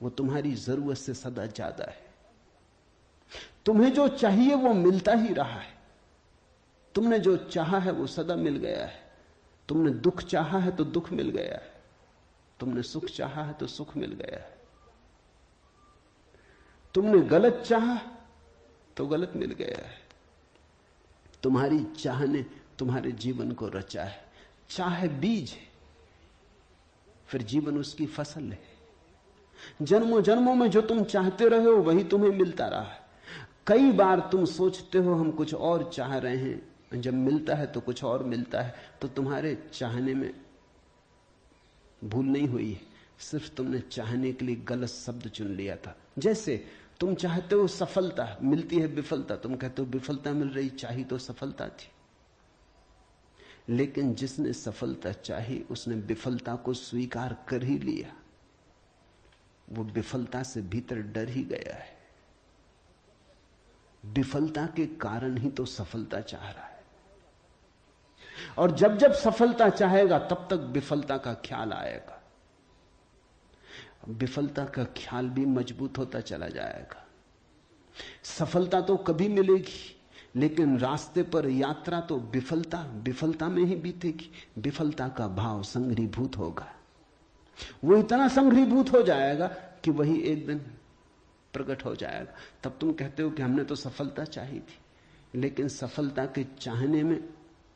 Speaker 1: वो तुम्हारी जरूरत से सदा ज्यादा है। तुम्हें जो चाहिए वो मिलता ही रहा है। तुमने जो चाहा है वो सदा मिल गया है। तुमने दुख चाहा है तो दुख मिल गया है, तुमने सुख चाहा है तो सुख मिल गया है, तुमने गलत चाहा तो गलत मिल गया है। तुम्हारी चाह ने तुम्हारे जीवन को रचा है। चाह बीज है, फिर जीवन उसकी फसल है। जन्मों जन्मों में जो तुम चाहते रहे हो वही तुम्हें मिलता रहा है। कई बार तुम सोचते हो हम कुछ और चाह रहे हैं, जब मिलता है तो कुछ और मिलता है। तो तुम्हारे चाहने में भूल नहीं हुई है, सिर्फ तुमने चाहने के लिए गलत शब्द चुन लिया था। जैसे तुम चाहते हो सफलता, मिलती है विफलता, तुम कहते हो विफलता मिल रही, चाही तो सफलता थी। लेकिन जिसने सफलता चाही उसने विफलता को स्वीकार कर ही लिया। वो विफलता से भीतर डर ही गया है। विफलता के कारण ही तो सफलता चाह रहा है, और जब जब सफलता चाहेगा तब तक विफलता का ख्याल आएगा। विफलता का ख्याल भी मजबूत होता चला जाएगा। सफलता तो कभी मिलेगी, लेकिन रास्ते पर यात्रा तो विफलता में ही बीतेगी। विफलता का भाव संघरीभूत होगा। वो इतना संघरीभूत हो जाएगा कि वही एक दिन प्रकट हो जाएगा। तब तुम कहते हो कि हमने तो सफलता चाही थी, लेकिन सफलता के चाहने में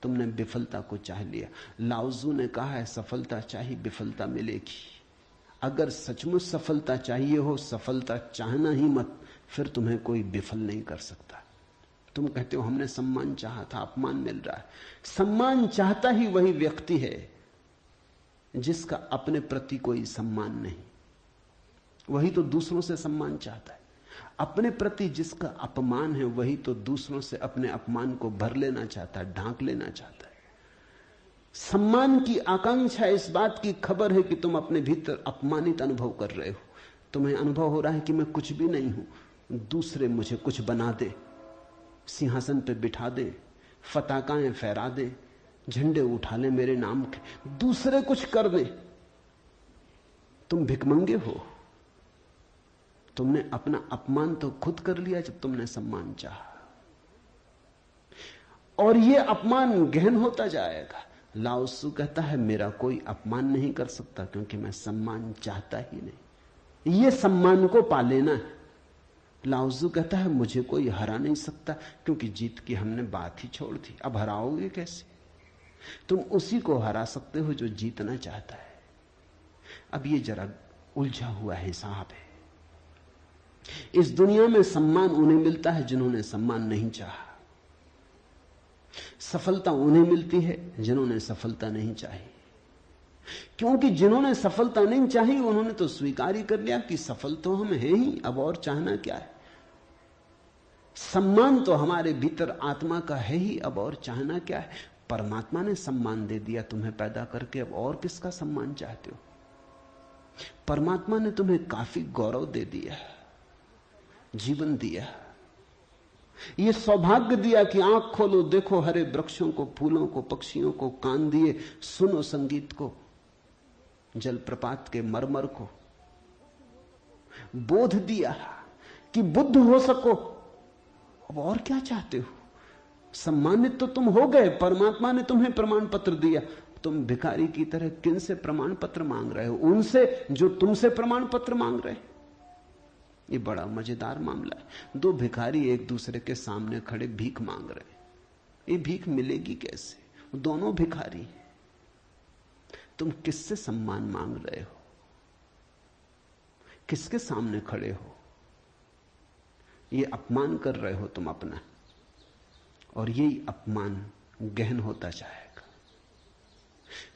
Speaker 1: तुमने विफलता को चाह लिया। लाओजू ने कहा है सफलता चाहिए विफलता मिलेगी। अगर सचमुच सफलता चाहिए हो, सफलता चाहना ही मत, फिर तुम्हें कोई विफल नहीं कर सकता। तुम कहते हो हमने सम्मान चाहा था, अपमान मिल रहा है। सम्मान चाहता ही वही व्यक्ति है जिसका अपने प्रति कोई सम्मान नहीं, वही तो दूसरों से सम्मान चाहता है। अपने प्रति जिसका अपमान है वही तो दूसरों से अपने अपमान को भर लेना चाहता है, ढांक लेना चाहता है। सम्मान की आकांक्षा इस बात की खबर है कि तुम अपने भीतर अपमानित अनुभव कर रहे हो। तुम्हें अनुभव हो रहा है कि मैं कुछ भी नहीं हूं, दूसरे मुझे कुछ बना दे, सिंहासन पे बिठा दे, फताकाएं फहरा दे, झंडे उठा ले मेरे नाम के, दूसरे कुछ कर दे। तुम भिखमंगे हो। तुमने अपना अपमान तो खुद कर लिया जब तुमने सम्मान चाहा, और यह अपमान गहन होता जाएगा। लाओसू कहता है मेरा कोई अपमान नहीं कर सकता क्योंकि मैं सम्मान चाहता ही नहीं। यह सम्मान को पा लेना है। लाओसू कहता है मुझे कोई हरा नहीं सकता क्योंकि जीत की हमने बात ही छोड़ दी, अब हराओगे कैसे? तुम उसी को हरा सकते हो जो जीतना चाहता है। अब ये जरा उलझा हुआ हिसाब है। इस दुनिया में सम्मान उन्हें मिलता है जिन्होंने सम्मान नहीं चाहा। सफलता उन्हें मिलती है जिन्होंने सफलता नहीं चाही, क्योंकि जिन्होंने सफलता नहीं चाही उन्होंने तो स्वीकार ही कर लिया कि सफल तो हम हैं ही, अब और चाहना क्या है। सम्मान तो हमारे भीतर आत्मा का है ही, अब और चाहना क्या है। परमात्मा ने सम्मान दे दिया तुम्हें पैदा करके, अब और किसका सम्मान चाहते हो। परमात्मा ने तुम्हें काफी गौरव दे दिया, जीवन दिया, यह सौभाग्य दिया कि आंख खोलो, देखो हरे वृक्षों को, फूलों को, पक्षियों को, कान दिए, सुनो संगीत को, जलप्रपात के मरमर को, बोध दिया कि बुद्ध हो सको। अब और क्या चाहते हो। सम्मानित तो तुम हो गए, परमात्मा ने तुम्हें प्रमाण पत्र दिया। तुम भिखारी की तरह किन से प्रमाण पत्र मांग रहे हो? उनसे जो तुमसे प्रमाण पत्र मांग रहे। ये बड़ा मजेदार मामला है। दो भिखारी एक दूसरे के सामने खड़े भीख मांग रहे। ये भीख मिलेगी कैसे? दोनों भिखारी। तुम किससे सम्मान मांग रहे हो? किसके सामने खड़े हो? ये अपमान कर रहे हो तुम अपना, और यही अपमान गहन होता जाएगा।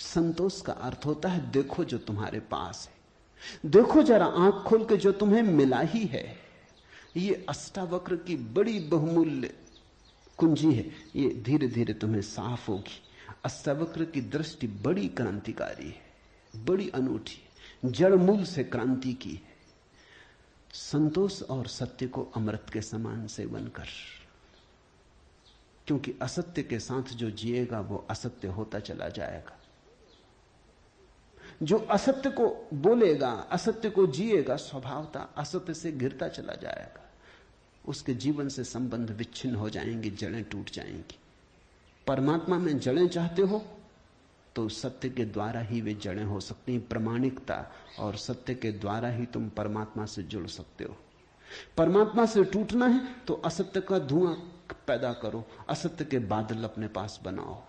Speaker 1: संतोष का अर्थ होता है देखो जो तुम्हारे पास है, देखो जरा आंख खोल के जो तुम्हें मिला ही है। ये अष्टावक्र की बड़ी बहुमूल्य कुंजी है, ये धीरे धीरे तुम्हें साफ होगी। अष्टावक्र की दृष्टि बड़ी क्रांतिकारी है, बड़ी अनूठी, जड़ मूल से क्रांति की है। संतोष और सत्य को अमृत के समान सेवन कर, क्योंकि असत्य के साथ जो जिएगा वो असत्य होता चला जाएगा। जो असत्य को बोलेगा, असत्य को जिएगा, स्वभावता असत्य से घिरता चला जाएगा। उसके जीवन से संबंध विच्छिन्न हो जाएंगे, जड़ें टूट जाएंगी। परमात्मा में जड़ें चाहते हो तो सत्य के द्वारा ही वे जड़ें हो सकती हैं। प्रामाणिकता और सत्य के द्वारा ही तुम परमात्मा से जुड़ सकते हो। परमात्मा से टूटना है तो असत्य का धुआं पैदा करो, असत्य के बादल अपने पास बनाओ।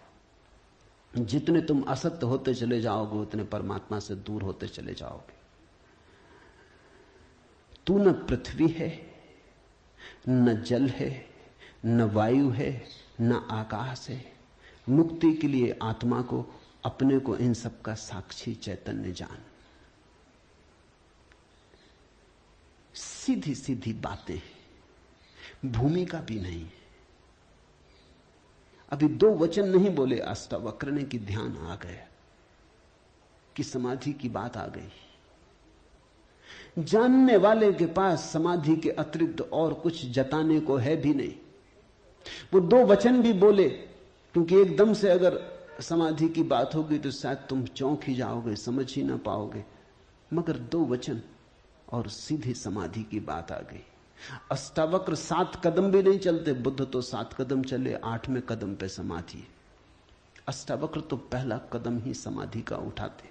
Speaker 1: जितने तुम असत्य होते चले जाओगे उतने परमात्मा से दूर होते चले जाओगे। तू न पृथ्वी है, न जल है, न वायु है, न आकाश है। मुक्ति के लिए आत्मा को, अपने को, इन सब का साक्षी चैतन्य जान। सीधी सीधी बातें, भूमिका भी नहीं। अभी दो वचन नहीं बोले अष्टावक्र ने कि ध्यान आ गया, कि समाधि की बात आ गई। जानने वाले के पास समाधि के अतिरिक्त और कुछ जताने को है भी नहीं। वो दो वचन भी बोले, क्योंकि एकदम से अगर समाधि की बात होगी तो शायद तुम चौंक ही जाओगे, समझ ही ना पाओगे। मगर दो वचन और सीधी समाधि की बात आ गई। अष्टावक्र 7 कदम भी नहीं चलते, बुद्ध तो 7 कदम चले, 8वें कदम पे समाधि। अष्टावक्र तो पहला कदम ही समाधि का उठाते।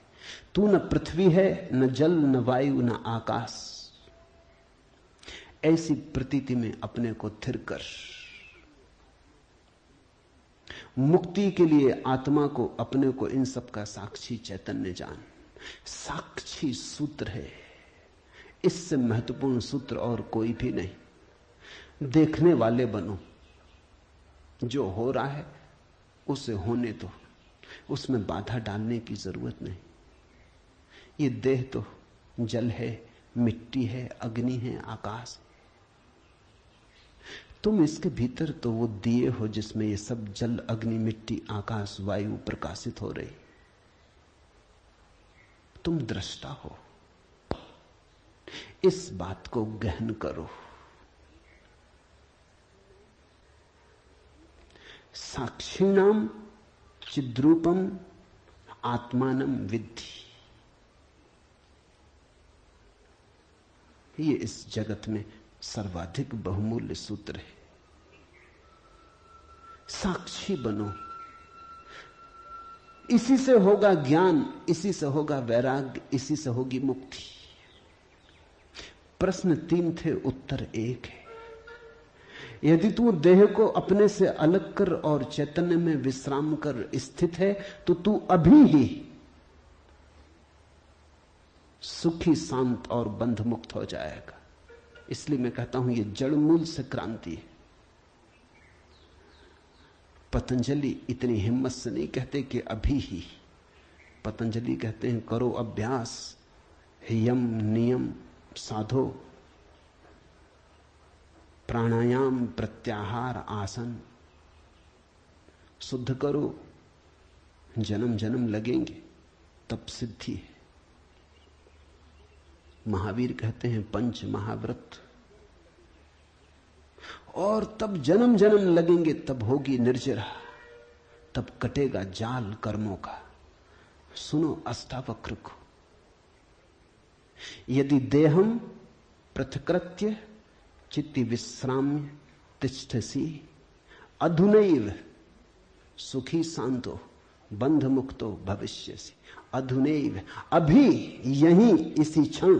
Speaker 1: तू न पृथ्वी है, न जल, न वायु, न आकाश। ऐसी प्रतीति में अपने को थिर कर। मुक्ति के लिए आत्मा को, अपने को, इन सब का साक्षी चैतन्य जान। साक्षी सूत्र है, इससे महत्वपूर्ण सूत्र और कोई भी नहीं। देखने वाले बनो, जो हो रहा है उसे होने दो, उसमें बाधा डालने की जरूरत नहीं। ये देह तो जल है, मिट्टी है, अग्नि है, आकाश है। तुम इसके भीतर तो वो दिए हो जिसमें ये सब जल, अग्नि, मिट्टी, आकाश, वायु प्रकाशित हो रही। तुम दृष्टा हो। इस बात को गहन करो। साक्षिणाम चिद्रूपम आत्मानम विद्धि। ये इस जगत में सर्वाधिक बहुमूल्य सूत्र है। साक्षी बनो। इसी से होगा ज्ञान, इसी से होगा वैराग्य, इसी से होगी मुक्ति। प्रश्न 3 थे, उत्तर 1 है। यदि तू देह को अपने से अलग कर और चैतन्य में विश्राम कर स्थित है तो तू अभी ही सुखी, शांत और बंध मुक्त हो जाएगा। इसलिए मैं कहता हूं ये जड़ मूल से क्रांति है। पतंजलि इतनी हिम्मत से नहीं कहते कि अभी ही, पतंजलि कहते हैं करो अभ्यास, यम नियम साधो, प्राणायाम प्रत्याहार आसन, शुद्ध करो, जन्म जन्म लगेंगे तब सिद्धि है। महावीर कहते हैं पंच महाव्रत, और तब जन्म जन्म लगेंगे, तब होगी निर्जरा, तब कटेगा जाल कर्मों का। सुनो अष्टावक्र को, यदि देहम पृथकृत्य चित्ति विश्राम्य तिष्ठसि अधुनैव सुखी शांतो बंध मुक्तो भविष्यसि। अधुनैव, अभी, यहीं, इसी क्षण।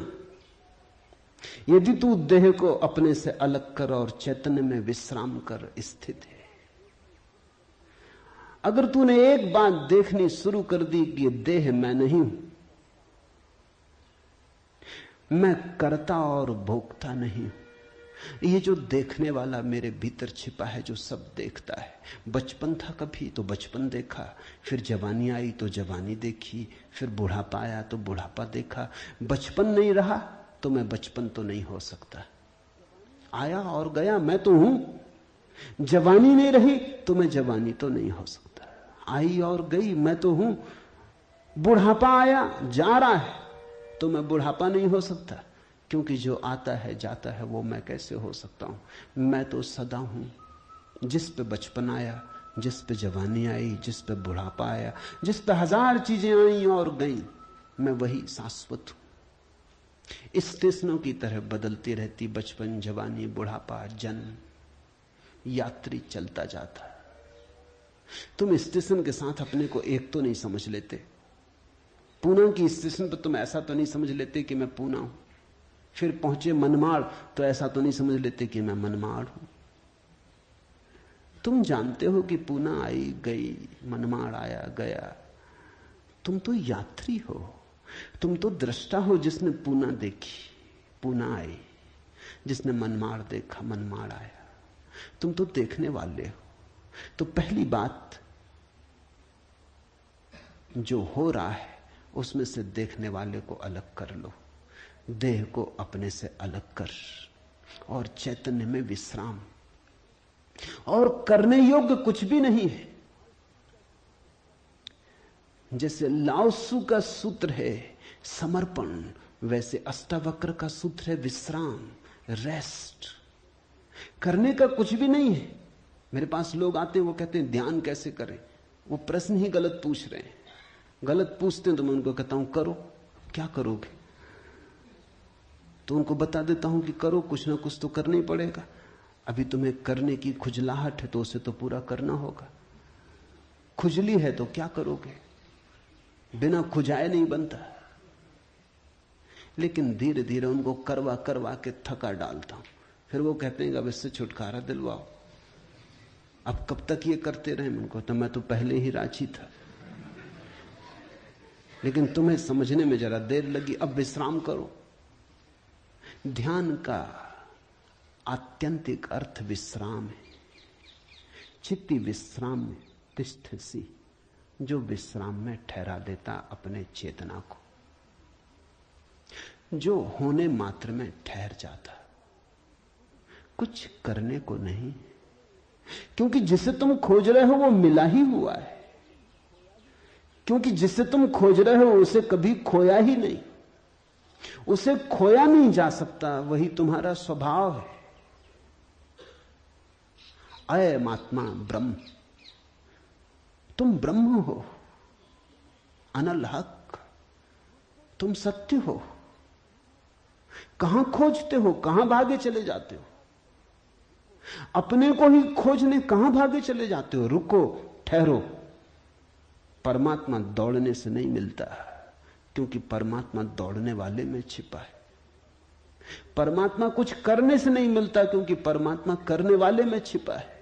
Speaker 1: यदि तू देह को अपने से अलग कर और चैतन्य में विश्राम कर स्थित है, अगर तूने एक बात देखनी शुरू कर दी कि ये देह मैं नहीं हूं, मैं करता और भोगता नहीं हूं, ये जो देखने वाला मेरे भीतर छिपा है जो सब देखता है। बचपन था कभी तो बचपन देखा, फिर जवानी आई तो जवानी देखी, फिर बुढ़ापा आया तो बुढ़ापा देखा। बचपन नहीं रहा तो मैं बचपन तो नहीं हो सकता। आया और गया, मैं तो हूं। जवानी नहीं रही तो मैं जवानी तो नहीं हो सकता। आई और गई, मैं तो हूं। बुढ़ापा आया जा रहा है तो मैं बुढ़ापा नहीं हो सकता, क्योंकि जो आता है जाता है वो मैं कैसे हो सकता हूं। मैं तो सदा हूं। जिस पे बचपन आया, जिस पे जवानी आई, जिस पे बुढ़ापा आया, जिस पे हजार चीजें आई और गई, मैं वही शाश्वत हूं। स्टेशनों की तरह बदलती रहती बचपन, जवानी, बुढ़ापा, जन्म, यात्री चलता जाता। तुम स्टेशन के साथ अपने को एक तो नहीं समझ लेते। पूना की स्टेशन पर तुम ऐसा तो नहीं समझ लेते कि मैं पूना हूं। फिर पहुंचे मनमाड़ तो ऐसा तो नहीं समझ लेते कि मैं मनमाड़ हूं। तुम जानते हो कि पूना आई गई, मनमाड़ आया गया। तुम तो यात्री हो, तुम तो दृष्टा हो जिसने पूना देखी, पूना आई, जिसने मनमाड़ देखा, मनमाड़ आया। तुम तो देखने वाले हो। तो पहली बात, जो हो रहा है उसमें से देखने वाले को अलग कर लो। देह को अपने से अलग कर और चैतन्य में विश्राम। और करने योग्य कुछ भी नहीं है। जैसे लाओत्सु का सूत्र है समर्पण, वैसे अष्टावक्र का सूत्र है विश्राम, रेस्ट। करने का कुछ भी नहीं है। मेरे पास लोग आते हैं, वो कहते हैं ध्यान कैसे करें। वो प्रश्न ही गलत पूछ रहे हैं। गलत पूछते हैं तो मैं उनको कहता हूं करो। क्या करोगे? तो उनको बता देता हूं कि करो, कुछ ना कुछ तो करना ही पड़ेगा। अभी तुम्हें करने की खुजलाहट है तो उसे तो पूरा करना होगा। खुजली है तो क्या करोगे? बिना खुजाए नहीं बनता। लेकिन धीरे धीरे उनको करवा करवा के थका डालता हूं। फिर वो कहते हैं कि अब इससे छुटकारा दिलवाओ। अब कब तक ये करते रहे? उनको तो मैं तो पहले ही राजी था, लेकिन तुम्हें समझने में जरा देर लगी। अब विश्राम करो। ध्यान का आत्यंतिक अर्थ विश्राम है। चित्ती विश्राम में तिष्ठसि, जो विश्राम में ठहरा देता अपने चेतना को, जो होने मात्र में ठहर जाता, कुछ करने को नहीं। क्योंकि जिसे तुम खोज रहे हो वो मिला ही हुआ है। क्योंकि जिसे तुम खोज रहे हो उसे कभी खोया ही नहीं। उसे खोया नहीं जा सकता, वही तुम्हारा स्वभाव है। अयम आत्मा ब्रह्म, तुम ब्रह्म हो, अनल हक, तुम सत्य हो। कहां खोजते हो? कहां भागे चले जाते हो? अपने को ही खोजने कहां भागे चले जाते हो? रुको, ठहरो। परमात्मा दौड़ने से नहीं मिलता, क्योंकि परमात्मा दौड़ने वाले में छिपा है। परमात्मा कुछ करने से नहीं मिलता, क्योंकि परमात्मा करने वाले में छिपा है।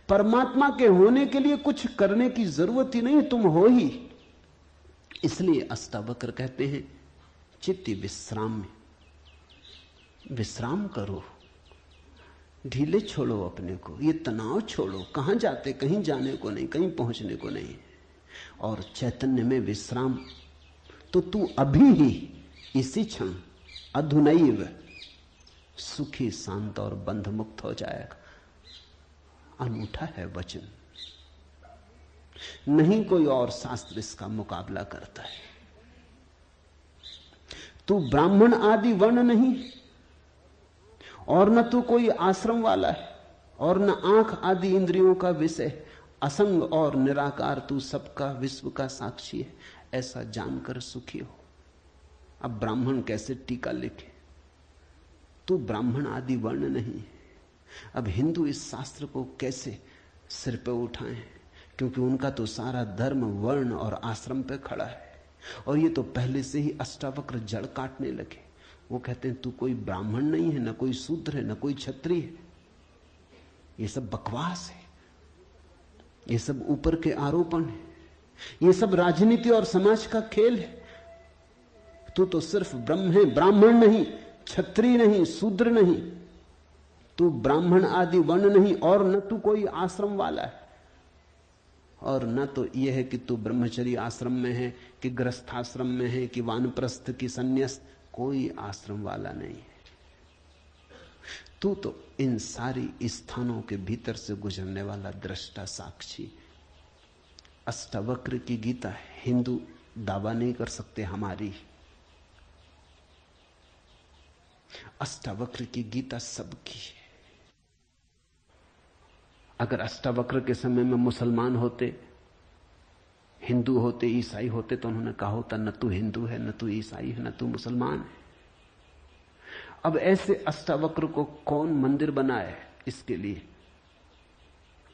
Speaker 1: परमात्मा के होने के लिए कुछ करने की जरूरत ही नहीं, तुम हो ही। इसलिए अष्टावक्र कहते हैं चित्ती विश्राम में विश्राम करो, ढीले छोड़ो अपने को, ये तनाव छोड़ो। कहां जाते? कहीं जाने को नहीं, कहीं पहुंचने को नहीं। और चैतन्य में विश्राम तो तू अभी ही इसी क्षण अधुनैव सुखी, शांत और बंध मुक्त हो जाएगा। अनूठा है वचन, नहीं कोई और शास्त्र इसका मुकाबला करता है। तू ब्राह्मण आदि वर्ण नहीं, और न तू कोई आश्रम वाला है, और न आंख आदि इंद्रियों का विषय। असंग और निराकार तू सबका, विश्व का साक्षी है, ऐसा जानकर सुखी हो। अब ब्राह्मण कैसे टीका लिखे? तू ब्राह्मण आदि वर्ण नहीं। अब हिंदू इस शास्त्र को कैसे सिर पे उठाएं, क्योंकि उनका तो सारा धर्म वर्ण और आश्रम पे खड़ा है, और ये तो पहले से ही अष्टावक्र जड़ काटने लगे। वो कहते हैं तू कोई ब्राह्मण नहीं है, न कोई शूद्र है, न कोई क्षत्रिय है। ये सब बकवास है, ये सब ऊपर के आरोपण है, ये सब राजनीति और समाज का खेल है। तू तो सिर्फ ब्रह्म है, ब्राह्मण नहीं, क्षत्रिय नहीं, शूद्र नहीं। तू ब्राह्मण आदि वर्ण नहीं, और न तू कोई आश्रम वाला है, और न तो यह है कि तू ब्रह्मचर्य आश्रम में है, कि गृहस्थाश्रम में है, कि वानप्रस्थ की संन्यास। कोई आश्रम वाला नहीं है। तू तो इन सारी स्थानों के भीतर से गुजरने वाला दृष्टा साक्षी। अष्टावक्र की गीता है, हिंदू दावा नहीं कर सकते हमारी। अष्टावक्र की गीता सबकी है। अगर अष्टावक्र के समय में मुसलमान होते, हिंदू होते, ईसाई होते, तो उन्होंने कहा होता न तू हिंदू है, न तू ईसाई है, न तू मुसलमान है। अब ऐसे अष्टावक्र को कौन मंदिर बनाए? इसके लिए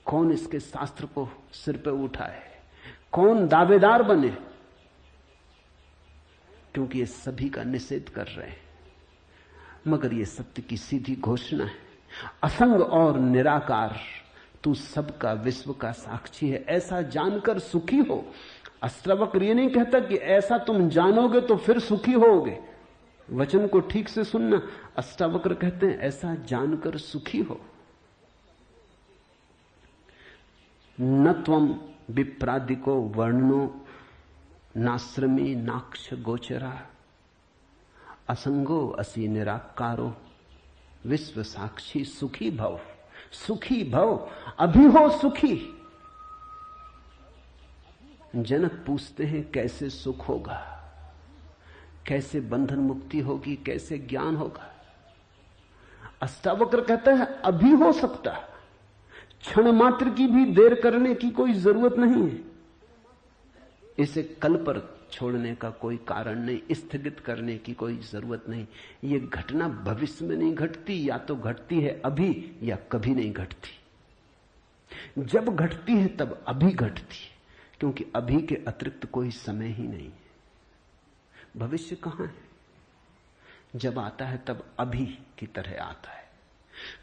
Speaker 1: कौन इसके शास्त्र को सिर पे उठाए? कौन दावेदार बने? क्योंकि ये सभी का निषेध कर रहे हैं। मगर ये सत्य की सीधी घोषणा है, असंग और निराकार तू सबका, विश्व का साक्षी है, ऐसा जानकर सुखी हो। अष्टावक्र ये नहीं कहता कि ऐसा तुम जानोगे तो फिर सुखी होगे। वचन को ठीक से सुनना। अष्टावक्र कहते हैं ऐसा जानकर सुखी हो। न त्वम विप्रादिको वर्णो नाश्रमी नाक्ष गोचरा, असंगो असि निराकारो विश्व साक्षी सुखी भव। सुखी भव, अभी हो सुखी। जनक पूछते हैं कैसे सुख होगा, कैसे बंधन मुक्ति होगी, कैसे ज्ञान होगा? अष्टावक्र कहता है अभी हो सकता, क्षण मात्र की भी देर करने की कोई जरूरत नहीं है। इसे कल पर छोड़ने का कोई कारण नहीं, स्थगित करने की कोई जरूरत नहीं। ये घटना भविष्य में नहीं घटती, या तो घटती है अभी या कभी नहीं घटती। जब घटती है तब अभी घटती है, क्योंकि अभी के अतिरिक्त कोई समय ही नहीं है। भविष्य कहां है? जब आता है तब अभी की तरह आता है।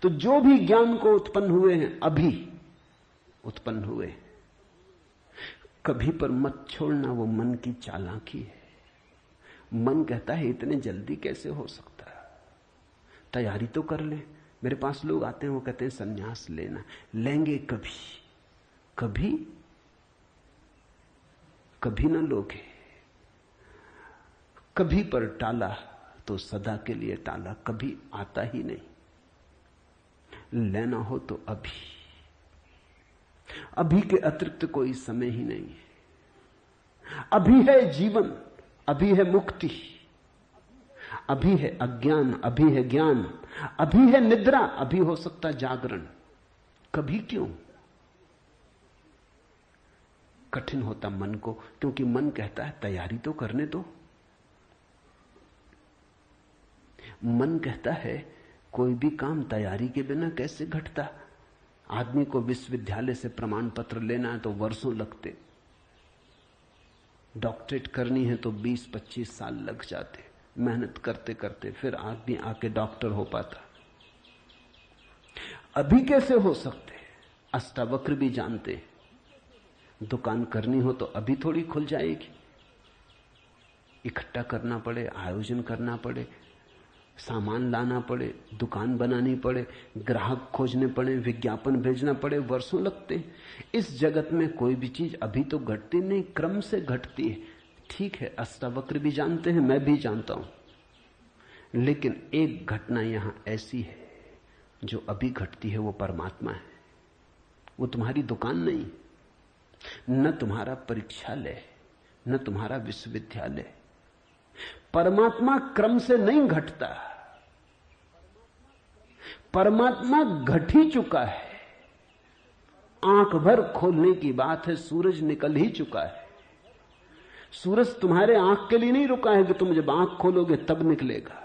Speaker 1: तो जो भी ज्ञान को उत्पन्न हुए हैं अभी उत्पन्न हुए। कभी पर मत छोड़ना, वो मन की चालाकी है। मन कहता है इतने जल्दी कैसे हो सकता है, तैयारी तो कर ले। मेरे पास लोग आते हैं, वो कहते हैं संन्यास लेना। लेंगे कभी? कभी कभी ना लोगे। कभी पर टाला तो सदा के लिए टाला, कभी आता ही नहीं। लेना हो तो अभी, अभी के अतिरिक्त कोई समय ही नहीं है। अभी है जीवन, अभी है मुक्ति, अभी है अज्ञान, अभी है ज्ञान, अभी है निद्रा, अभी हो सकता जागरण। कभी क्यों? कठिन होता मन को, क्योंकि मन कहता है तैयारी तो करने दो। मन कहता है कोई भी काम तैयारी के बिना कैसे घटता। आदमी को विश्वविद्यालय से प्रमाण पत्र लेना है तो वर्षों लगते, डॉक्टरेट करनी है तो 20-25 साल लग जाते। मेहनत करते करते फिर आदमी आके डॉक्टर हो पाता। अभी कैसे हो सकते? अष्टावक्र भी जानते, दुकान करनी हो तो अभी थोड़ी खुल जाएगी। इकट्ठा करना पड़े, आयोजन करना पड़े, सामान लाना पड़े, दुकान बनानी पड़े, ग्राहक खोजने पड़े, विज्ञापन भेजना पड़े, वर्षों लगते हैं। इस जगत में कोई भी चीज अभी तो घटती नहीं, क्रम से घटती है। ठीक है, अष्टावक्र भी जानते हैं, मैं भी जानता हूं, लेकिन एक घटना यहां ऐसी है जो अभी घटती है, वो परमात्मा है। वो तुम्हारी दुकान नहीं, न तुम्हारा परीक्षालय, न तुम्हारा विश्वविद्यालय। परमात्मा क्रम से नहीं घटता, परमात्मा घट ही चुका है। आंख भर खोलने की बात है, सूरज निकल ही चुका है। सूरज तुम्हारे आंख के लिए नहीं रुका है कि तुम जब आंख खोलोगे तब निकलेगा।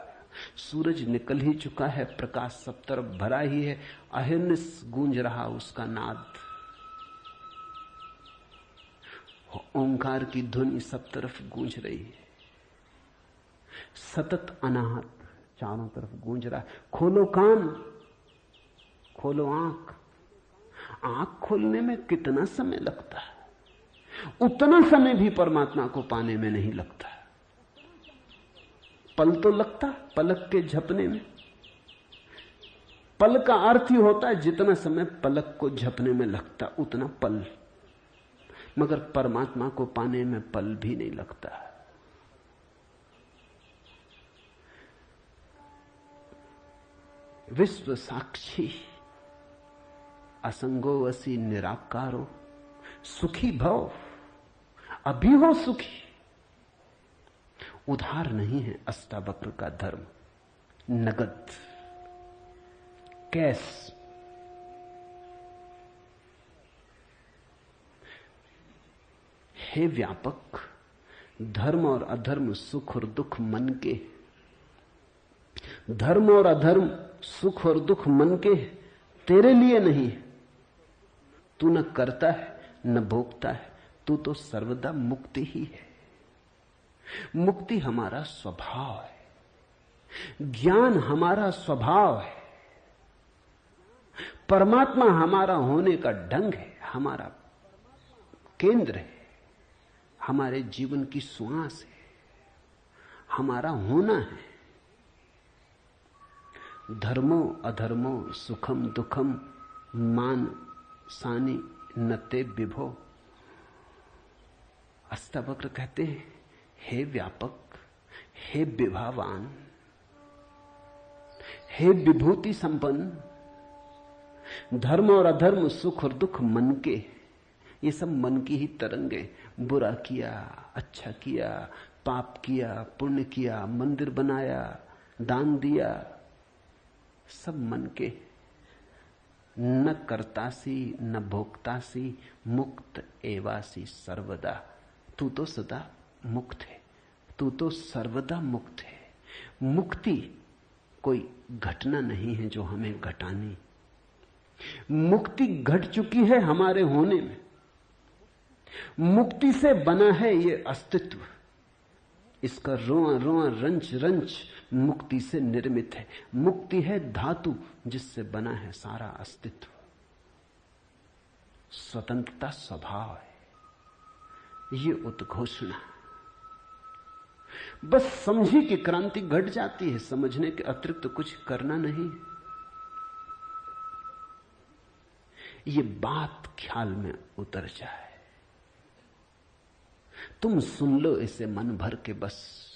Speaker 1: सूरज निकल ही चुका है, प्रकाश सब तरफ भरा ही है, अहिर्निश गूंज रहा उसका नाद, ओंकार की ध्वनि सब तरफ गूंज रही है, सतत अनाहत चारों तरफ गूंज रहा है। खोलो कान, खोलो आंख। आंख खोलने में कितना समय लगता है, उतना समय भी परमात्मा को पाने में नहीं लगता। पल तो लगता, पलक के झपने में। पल का अर्थ ही होता है जितना समय पलक को झपने में लगता उतना पल, मगर परमात्मा को पाने में पल भी नहीं लगता। विश्व साक्षी असंगो वसी निराकारो, सुखी भव, अभी हो सुखी। उधार नहीं है अष्टावक्र का धर्म, नगद, कैश। हे व्यापक, धर्म और अधर्म, सुख और दुख मन के। धर्म और अधर्म, सुख और दुख मन के, तेरे लिए नहीं। तू न करता है न भोगता है, तू तो सर्वदा मुक्ति ही है। मुक्ति हमारा स्वभाव है, ज्ञान हमारा स्वभाव है, परमात्मा हमारा होने का ढंग है, हमारा केंद्र है, हमारे जीवन की श्वास है, हमारा होना है। धर्मो अधर्मो सुखम दुखम मान सानी नते विभो। अष्टावक्र कहते हैं, हे व्यापक, हे विभावान, हे विभूति संपन्न, धर्म और अधर्म, सुख और दुख मन के, ये सब मन की ही तरंगे। बुरा किया, अच्छा किया, पाप किया, पुण्य किया, मंदिर बनाया, दान दिया, सब मन के। न कर्तासी न भोक्तासी, मुक्त एवासी सर्वदा। तू तो सदा मुक्त है, तू तो सर्वदा मुक्त है। मुक्ति कोई घटना नहीं है जो हमें घटानी, मुक्ति घट चुकी है हमारे होने में। मुक्ति से बना है ये अस्तित्व, इसका रोआ रोआ रंच रंच मुक्ति से निर्मित है। मुक्ति है धातु जिससे बना है सारा अस्तित्व। स्वतंत्रता स्वभाव है, ये उद्घोषणा। बस समझी कि क्रांति घट जाती है, समझने के अतिरिक्त कुछ करना नहीं। ये बात ख्याल में उतर जाए, तुम सुन लो इसे मन भर के बस।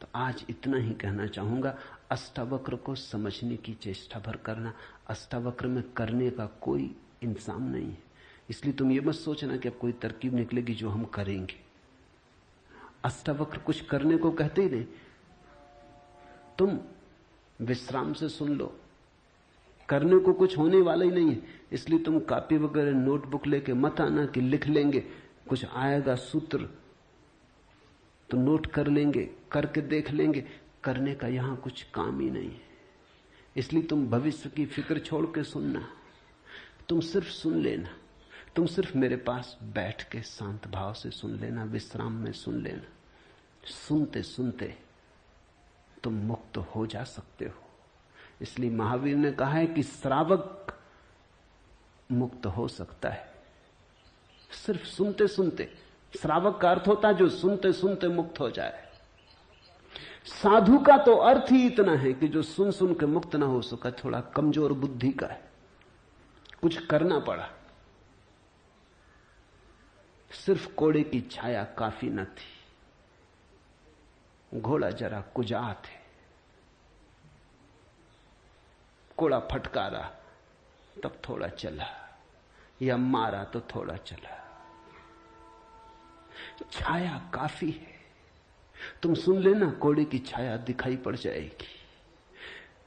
Speaker 1: तो आज इतना ही कहना चाहूंगा। अष्टावक्र को समझने की चेष्टा भर करना। अष्टावक्र में करने का कोई इंतजाम नहीं है, इसलिए तुम ये मत सोचना कि अब कोई तरकीब निकलेगी जो हम करेंगे। अष्टावक्र कुछ करने को कहते ही नहीं, तुम विश्राम से सुन लो। करने को कुछ होने वाला ही नहीं है, इसलिए तुम कॉपी वगैरह नोटबुक लेके मत आना कि लिख लेंगे, कुछ आएगा सूत्र तो नोट कर लेंगे, करके देख लेंगे। करने का यहां कुछ काम ही नहीं है, इसलिए तुम भविष्य की फिक्र छोड़ के सुनना। तुम सिर्फ सुन लेना, तुम सिर्फ मेरे पास बैठ के शांत भाव से सुन लेना, विश्राम में सुन लेना। सुनते सुनते तुम मुक्त हो जा सकते हो। इसलिए महावीर ने कहा है कि श्रावक मुक्त हो सकता है सिर्फ सुनते सुनते। श्रावक का अर्थ होता है जो सुनते सुनते मुक्त हो जाए। साधु का तो अर्थ ही इतना है कि जो सुन सुन के मुक्त ना हो सका, थोड़ा कमजोर बुद्धि का है, कुछ करना पड़ा। सिर्फ कोड़े की छाया काफी न थी, घोड़ा जरा कुजात है, कोड़ा फटकारा तब थोड़ा चला, या मारा तो थोड़ा चला। छाया काफी है। तुम सुन लेना, कोड़े की छाया दिखाई पड़ जाएगी।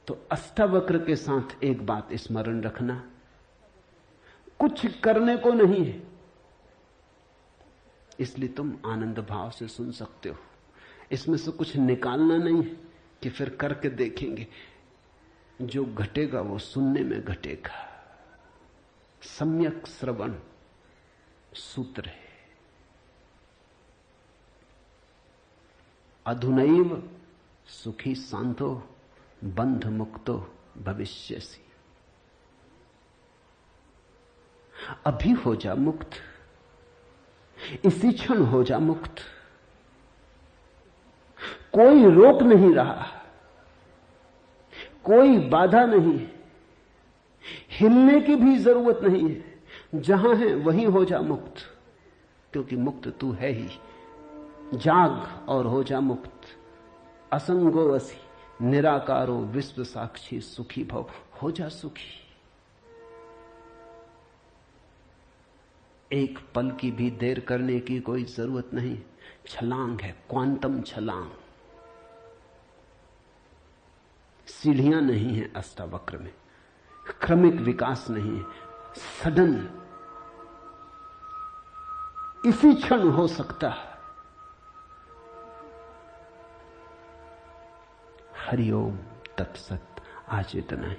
Speaker 1: तो अष्टावक्र के साथ एक बात स्मरण रखना, कुछ करने को नहीं है, इसलिए तुम आनंद भाव से सुन सकते हो। इसमें से कुछ निकालना नहीं है कि फिर करके देखेंगे। जो घटेगा वो सुनने में घटेगा। सम्यक श्रवण सूत्र है। अधुनैव सुखी शांतो बंध मुक्तो भविष्यसि। अभी हो जा मुक्त, इसी क्षण हो जा मुक्त। कोई रोक नहीं रहा, कोई बाधा नहीं, हिलने की भी जरूरत नहीं है। जहां है वहीं हो जा मुक्त, क्योंकि मुक्त तू है ही। जाग और हो जा मुक्त। असंगो असि निराकारो विश्व साक्षी सुखी भव। हो जा सुखी। एक पल की भी देर करने की कोई जरूरत नहीं। छलांग है, क्वांटम छलांग। सीढ़ियां नहीं है अष्टावक्र में, क्रमिक विकास नहीं है, सडन इसी क्षण हो सकता है। हरिओम तत्सत। आज इतना ही।